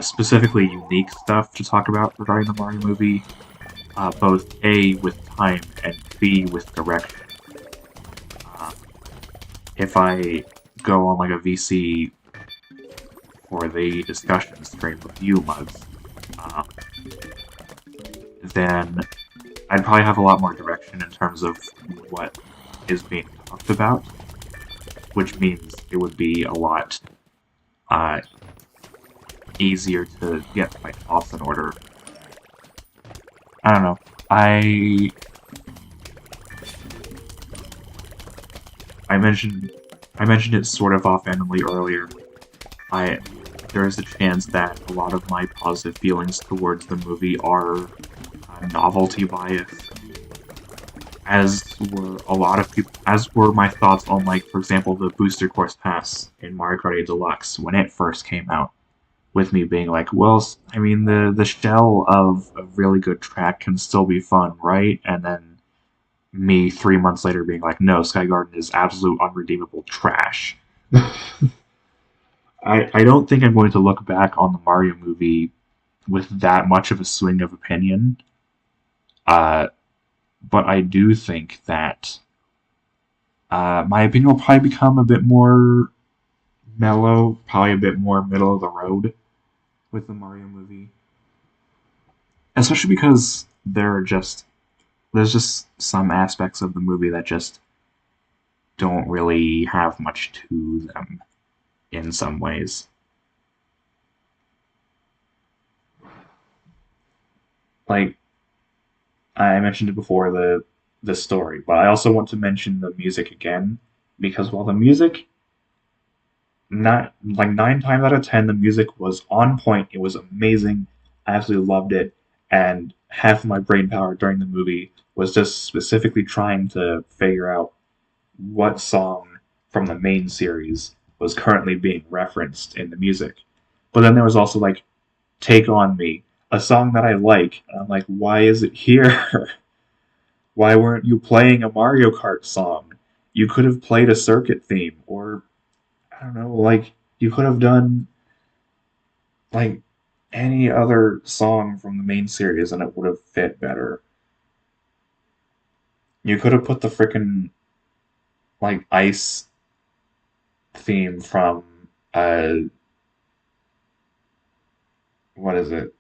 Speaker 1: specifically unique stuff to talk about regarding the Mario movie, both A, with time, and B, with direction. Uh, if I go on like a VC for the discussion stream with you, Mugs, um, then I'd probably have a lot more direction in terms of what is being talked about, which means it would be a lot uh, easier to get my thoughts in order. I don't know. I mentioned I mentioned it sort of offhandedly earlier. I There is a chance that a lot of my positive feelings towards the movie are novelty bias, as were a lot of people, as were my thoughts on, like, for example, the Booster Course Pass in Mario Kart 8 Deluxe when it first came out. With me being like, well, I mean, the shell of a really good track can still be fun, right? And then me 3 months later being like, no, Sky Garden is absolute unredeemable trash. I don't think I'm going to look back on the Mario movie with that much of a swing of opinion. Uh, but I do think that my opinion will probably become a bit more mellow, probably a bit more middle of the road with the Mario movie. Especially because there's just some aspects of the movie that just don't really have much to them in some ways. Like I mentioned it before, the story. But I also want to mention the music again because while the music, not like 9 times out of 10, the music was on point. It was amazing. I absolutely loved it, and half of my brain power during the movie was just specifically trying to figure out what song from the main series was currently being referenced in the music. But then there was also like "Take on Me," a song that I like, and I'm like, why is it here? Why weren't you playing a Mario Kart song? You could have played a circuit theme, or I don't know, like you could have done like any other song from the main series and it would have fit better. You could have put the frickin' like ice theme from what is it?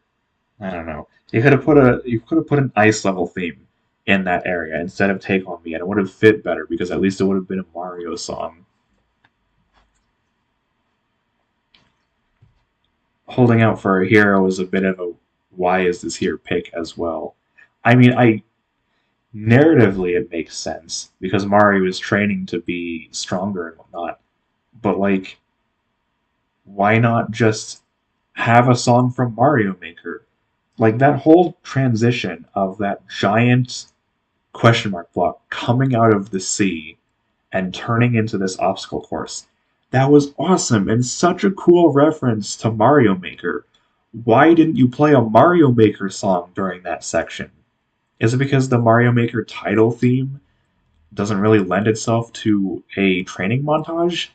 Speaker 1: I don't know. You could have put an ice level theme in that area instead of Take on Me and it would have fit better because at least it would have been a Mario song. Holding out for a hero is a bit of a why is this here pick as well. I mean, I narratively it makes sense because Mario is training to be stronger and whatnot. But like, why not just have a song from Mario Maker? Like that whole transition of that giant question mark block coming out of the sea and turning into this obstacle course. That was awesome and such a cool reference to Mario Maker. Why didn't you play a Mario Maker song during that section? Is it because the Mario Maker title theme doesn't really lend itself to a training montage?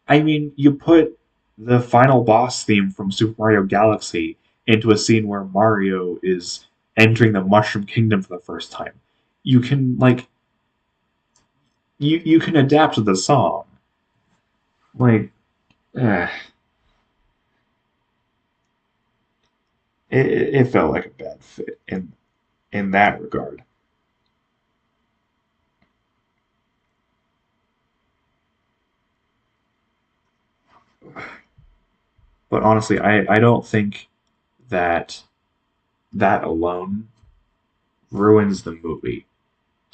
Speaker 1: I mean, you put the final boss theme from Super Mario Galaxy into a scene where Mario is entering the Mushroom Kingdom for the first time. You can like you can adapt to the song. Like eh, it felt like a bad fit in that regard. But honestly, I don't think that that alone ruins the movie.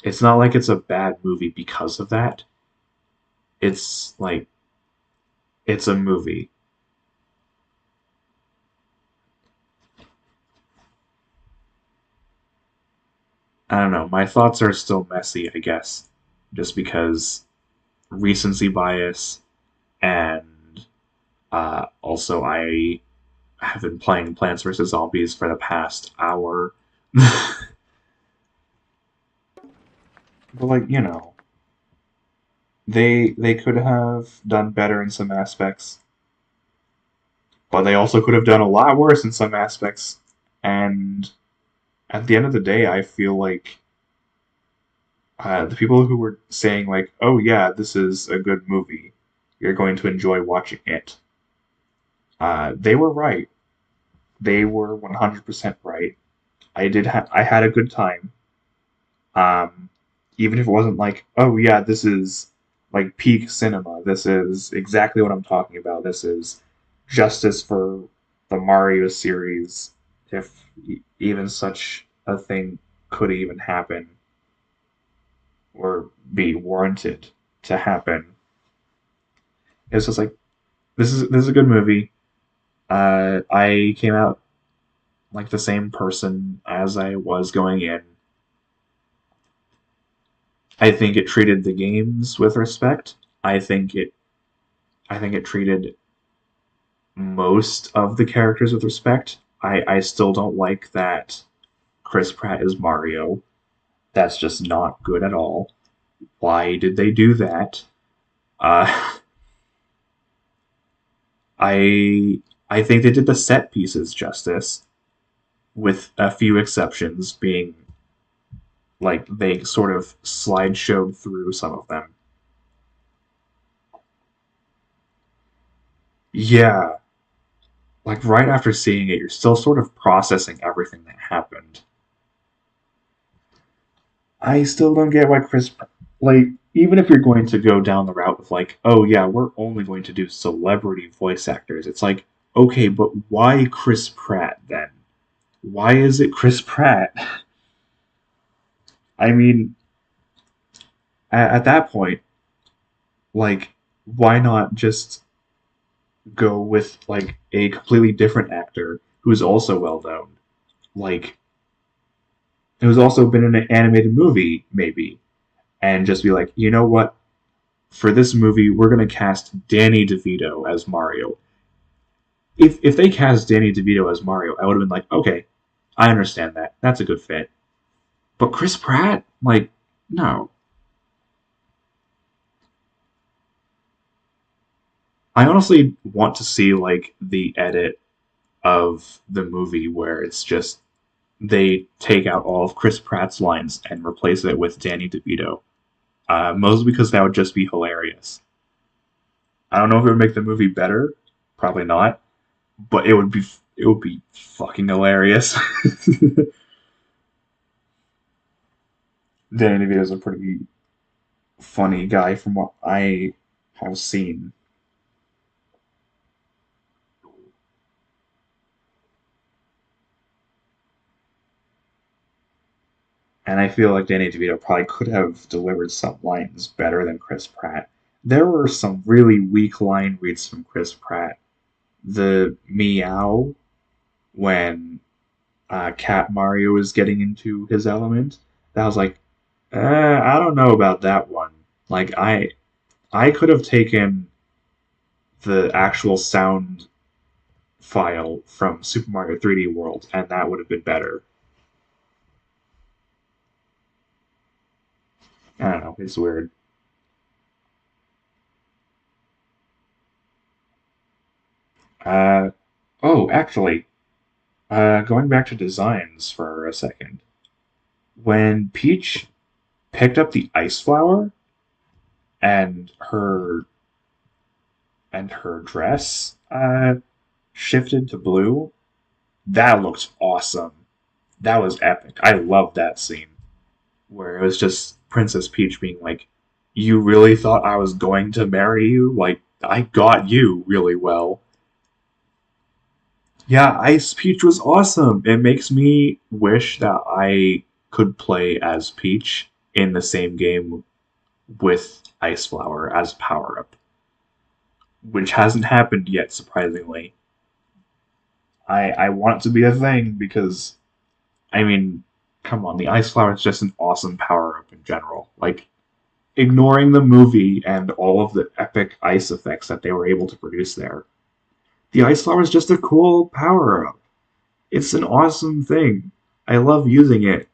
Speaker 1: It's not like it's a bad movie because of that. It's like it's a movie. I don't know. My thoughts are still messy, I guess, just because recency bias and also I have been playing Plants vs Zombies for the past hour. But like they could have done better in some aspects, but they also could have done a lot worse in some aspects. And at the end of the day, I feel like the people who were saying like, "Oh yeah, this is a good movie. You're going to enjoy watching it." They were right. They were 100% right. I had a good time. Um, Even if it wasn't like, "Oh yeah, this is like peak cinema. This is exactly what I'm talking about. This is justice for the Mario series." If even such a thing could even happen or be warranted to happen. It's just like this is a good movie. I came out like the same person as I was going in. I think it treated the games with respect. I think it I think it treated most of the characters with respect. I still don't like that Chris Pratt is Mario. That's just not good at all. Why did they do that? Uh, I think they did the set pieces justice, with a few exceptions being like they sort of slideshowed through some of them. Yeah, like right after seeing it, you're still sort of processing everything that happened. I still don't get why like, even if you're going to go down the route of like, oh yeah, we're only going to do celebrity voice actors, it's like, okay, but why Chris Pratt then? Why is it Chris Pratt? I mean, At that point, like, why not just go with like a completely different actor who's also well known, like who's also been in an animated movie, maybe, and just be like, you know what? For this movie, we're gonna cast Danny DeVito as Mario. If they cast Danny DeVito as Mario, I would have been like, okay, I understand that. That's a good fit. But Chris Pratt, like, no. I honestly want to see like the edit of the movie where it's just they take out all of Chris Pratt's lines and replace it with Danny DeVito. Mostly because that would just be hilarious. I don't know if it would make the movie better. Probably not. But it would be fucking hilarious. Danny DeVito's a pretty funny guy from what I have seen. And I feel like Danny DeVito probably could have delivered some lines better than Chris Pratt. There were some really weak line reads from Chris Pratt. The meow when Cat Mario is getting into his element. That was like, I don't know about that one. Like I could have taken the actual sound file from Super Mario 3D World, and that would have been better. I don't know. It's weird. Uh, oh, actually, going back to designs for a second. When Peach picked up the ice flower and her dress shifted to blue, that looked awesome. That was epic. I loved that scene where it was just Princess Peach being like, "You really thought I was going to marry you? Like I got you really well." Yeah, Ice Peach was awesome. It makes me wish that I could play as Peach in the same game with Ice Flower as power up, which hasn't happened yet, surprisingly. I want it to be a thing because I mean, come on, the Ice Flower is just an awesome power up in general. Like ignoring the movie and all of the epic ice effects that they were able to produce there, the Ice Flower is just a cool power up. It's an awesome thing. I love using it.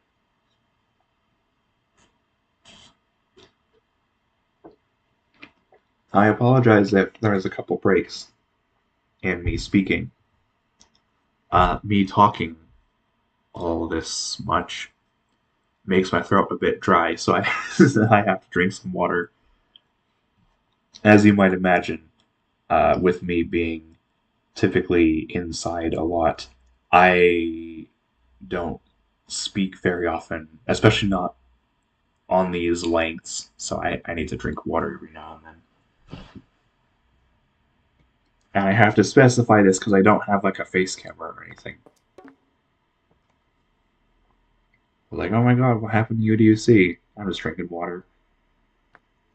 Speaker 1: I apologize if there was a couple breaks in me speaking. Me talking all this much makes my throat a bit dry, so I I have to drink some water. As you might imagine, with me being typically inside a lot, I don't speak very often, especially not on these lengths. So I need to drink water every now and then. And I have to specify this because I don't have like a face camera or anything. Like, oh my god, what happened to you? Do you see? I'm just drinking water.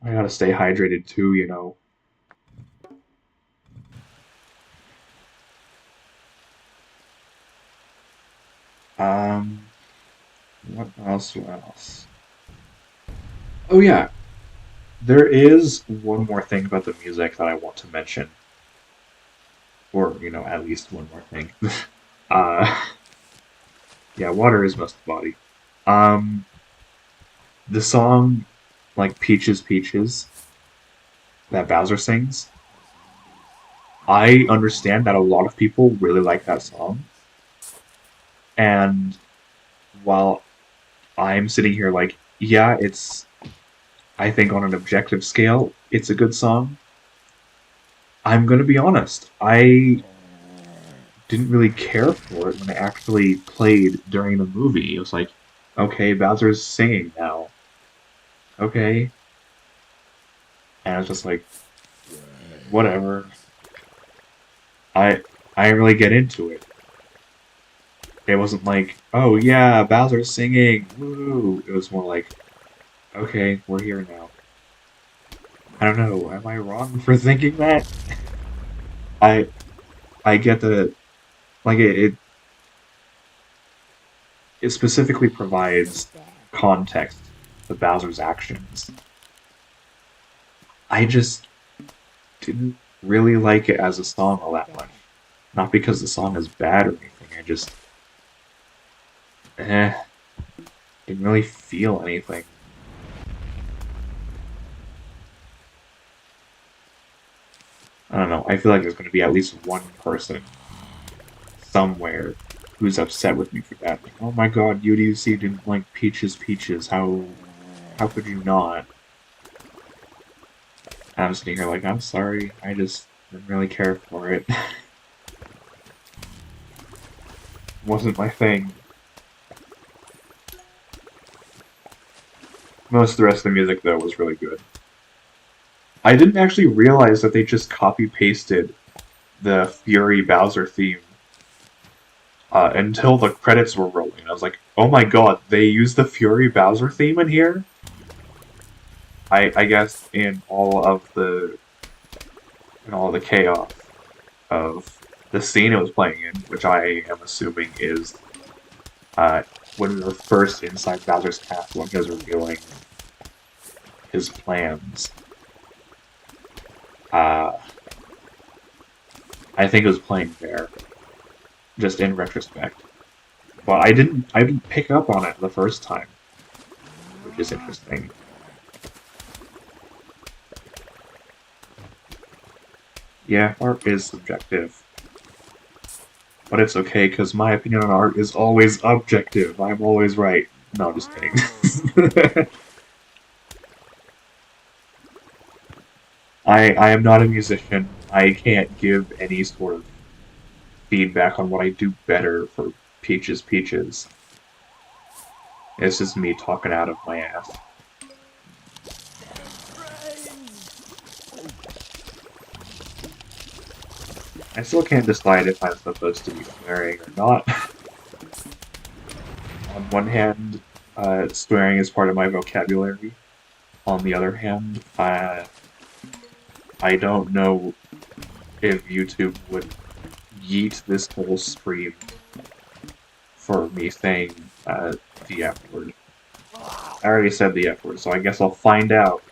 Speaker 1: I gotta stay hydrated too, you know. Um, what else? What else? Oh yeah, there is one more thing about the music that I want to mention, or at least one more thing. uh, yeah, water is most of the body. Um, the song, like Peaches Peaches, that Bowser sings. I understand that a lot of people really like that song, and while I'm sitting here like, yeah, I think on an objective scale, it's a good song. I'm gonna be honest. I didn't really care for it when it actually played during the movie. It was like, okay, Bowser's singing now. Okay. And I was just like, whatever. I I didn't really get into it. It wasn't like, oh yeah, Bowser's singing, woo. It was more like, okay, we're here now. I don't know. Am I wrong for thinking that? I I get that like it specifically provides context to Bowser's actions. I just didn't really like it as a song all that much. Not because the song is bad or anything. I just eh didn't really feel anything. I don't know. I feel like there's going to be at least one person somewhere who's upset with me for that. Like, oh my god, UDC didn't like Peaches. How could you not? And I'm sitting here like, I'm sorry, I just didn't really care for it. Wasn't my thing. Most of the rest of the music though was really good. I didn't actually realize that they just copy pasted the Fury Bowser theme until the credits were rolling. I was like, oh my god, they used the Fury Bowser theme in here? I guess in all of the chaos of the scene it was playing in, which I am assuming is when we were first inside Bowser's castle when he was revealing his plans. Uh, I think it was playing there, just in retrospect. But I didn't pick up on it the first time, which is interesting. Yeah, art is subjective. But it's okay, because my opinion on art is always objective. I'm always right. No, just kidding. I am not a musician. I can't give any sort of feedback on what I do better for Peaches. It's just me talking out of my ass. I still can't decide if I'm supposed to be swearing or not. On one hand, swearing is part of my vocabulary. On the other hand, I don't know if YouTube would yeet this whole stream for me saying the F word. I already said the F word, so I guess I'll find out.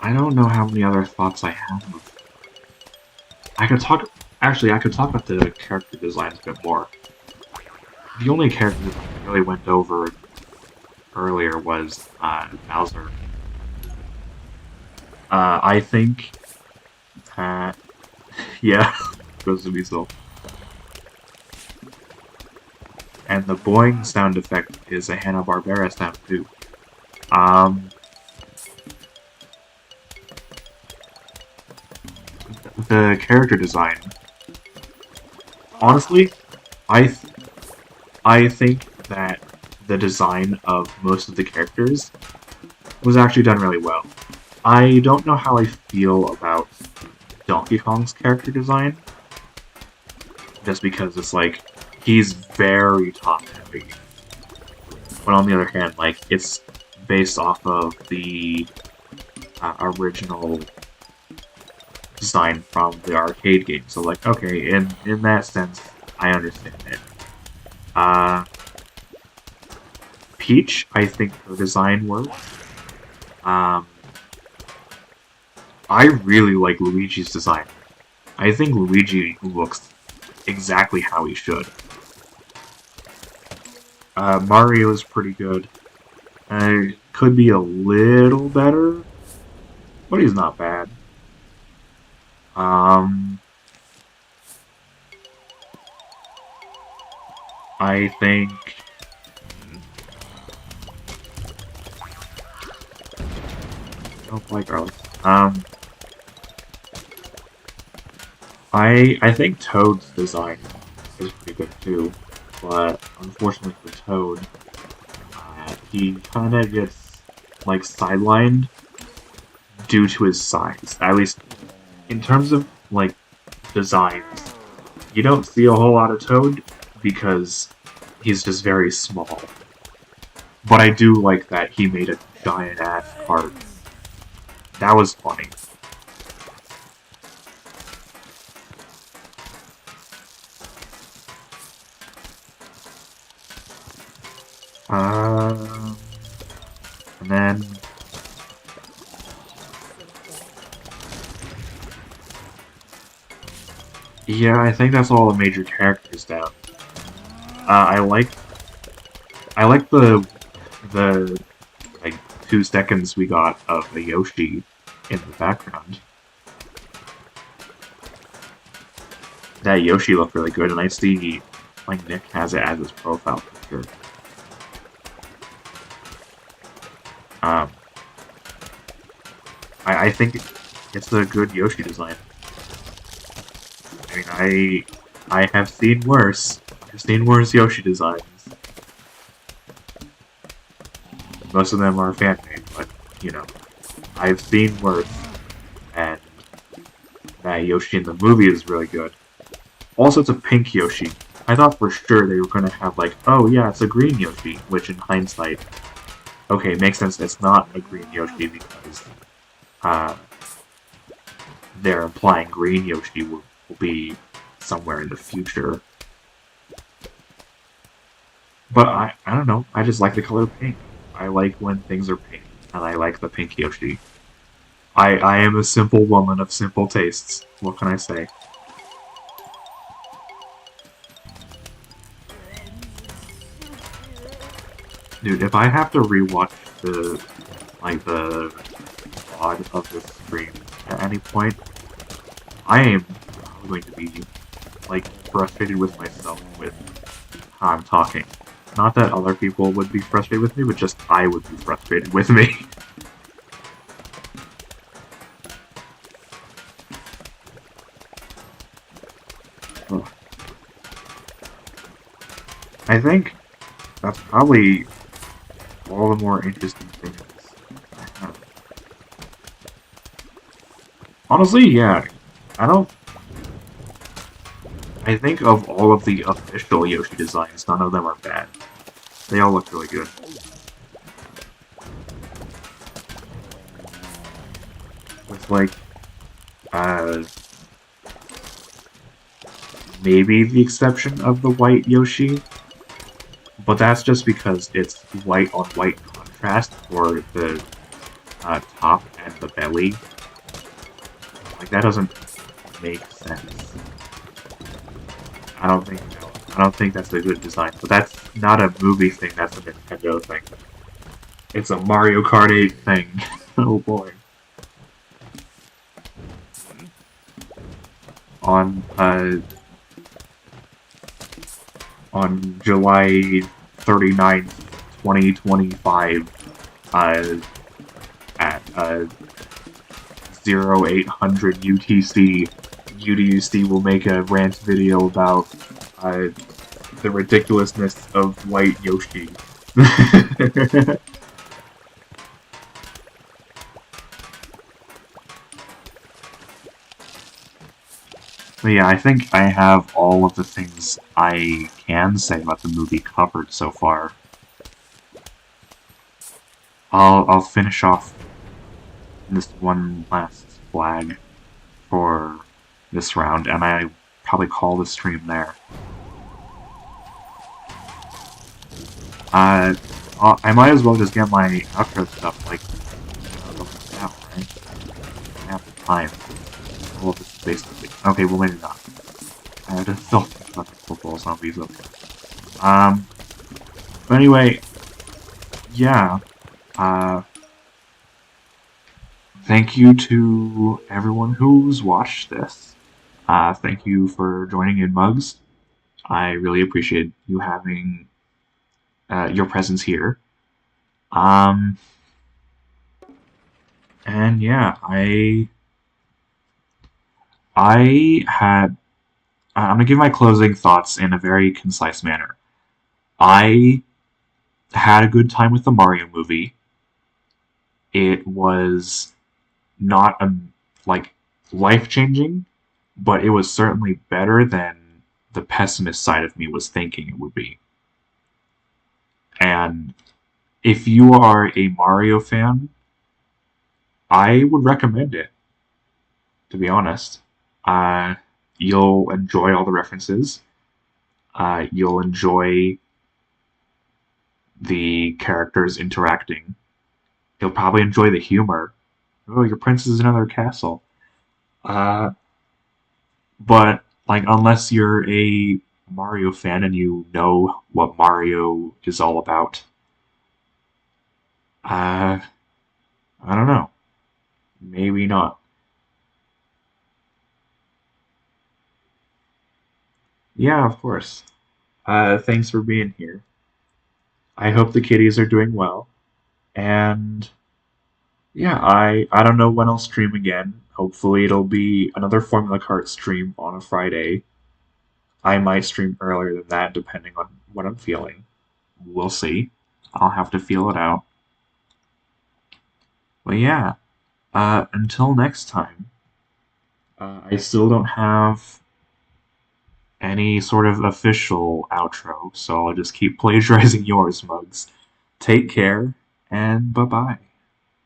Speaker 1: I don't know how many other thoughts I have. I could talk. Actually, I could talk about the character designs a bit more. The only character that I really went over earlier was Bowser. I think that yeah, goes to be so. And the boing sound effect is a Hanna-Barbera sound too. The character design. Honestly, I think that the design of most of the characters was actually done really well. I don't know how I feel about Donkey Kong's character design, just because it's like, he's very top-heavy. But on the other hand, like, it's based off of the original design from the arcade game. So, like, okay, in that sense, I understand it. Peach, I think her design works. I really like Luigi's design. I think Luigi looks exactly how he should. Mario is pretty good. Could be a little better, but he's not bad. I think I don't like garlic. I think Toad's design is pretty good too, but unfortunately for Toad, he kind of gets like sidelined due to his size. At least in terms of like designs, you don't see a whole lot of Toad because he's just very small. But I do like that he made a giant ass cart. That was funny. Um, and then yeah, I think that's all the major characters down. I like the like 2 seconds we got of a Yoshi in the background. That Yoshi looked really good, and I see like Nick has it as his profile picture. Um, I think it's a good Yoshi design. I mean, I have seen worse. I've seen worse Yoshi designs. Most of them are fan-made, but, you know, I've seen worse, and that Yoshi in the movie is really good. Also, it's a pink Yoshi. I thought for sure they were going to have, like, oh yeah, it's a green Yoshi, which in hindsight, okay, makes sense it's not a green Yoshi because they're implying green Yoshi will be somewhere in the future. But I don't know, I just like the color pink. I like when things are pink, and I like the pink Yoshi. I am a simple woman of simple tastes. What can I say? Dude, if I have to rewatch the VOD of this stream at any point, I am going to be like frustrated with myself with how I'm talking. Not that other people would be frustrated with me, but just I would be frustrated with me. I think that's probably all the more interesting things I have. Honestly, yeah. I don't... I think of all of the official Yoshi designs, none of them are bad. They all look really good. With, like, maybe the exception of the white Yoshi, but that's just because it's white on white contrast for the top and the belly. Like, that doesn't make sense. I don't think that's a good design, but that's not a movie thing, that's a Nintendo thing. It's a Mario Kart 8 thing. Oh boy. On July 39th, 2025, at 0800 UTC, UDUC will make a rant video about the ridiculousness of white Yoshi. But yeah, I think I have all of the things I can say about the movie covered so far. I'll finish off this one last flag for this round, and I probably call the stream there. I might as well just get my outro stuff, like, out, right? I have the time. All of this is basically... Okay, well maybe not. I have to still think about the football zombies, okay. But anyway, yeah, thank you to everyone who's watched this. Thank you for joining in, Mugs. I really appreciate you having your presence here. And yeah, I'm gonna give my closing thoughts in a very concise manner. I had a good time with the Mario movie. it was not like life changing, but it was certainly better than the pessimist side of me was thinking it would be. And if you are a Mario fan, I would recommend it, to be honest. Uh, you'll enjoy all the references. You'll enjoy the characters interacting. You'll probably enjoy the humor. Oh, your princess is in another castle. Uh, but like, unless you're a Mario fan and you know what Mario is all about, uh, I don't know. Maybe not. Yeah, of course. Thanks for being here. I hope the kitties are doing well. And yeah, I don't know when I'll stream again. Hopefully it'll be another Formula Kart stream on a Friday. I might stream earlier than that depending on what I'm feeling. We'll see. I'll have to feel it out. But yeah, until next time, I still don't have any sort of official outro, so I'll just keep plagiarizing yours, Mugs. Take care, and bye bye.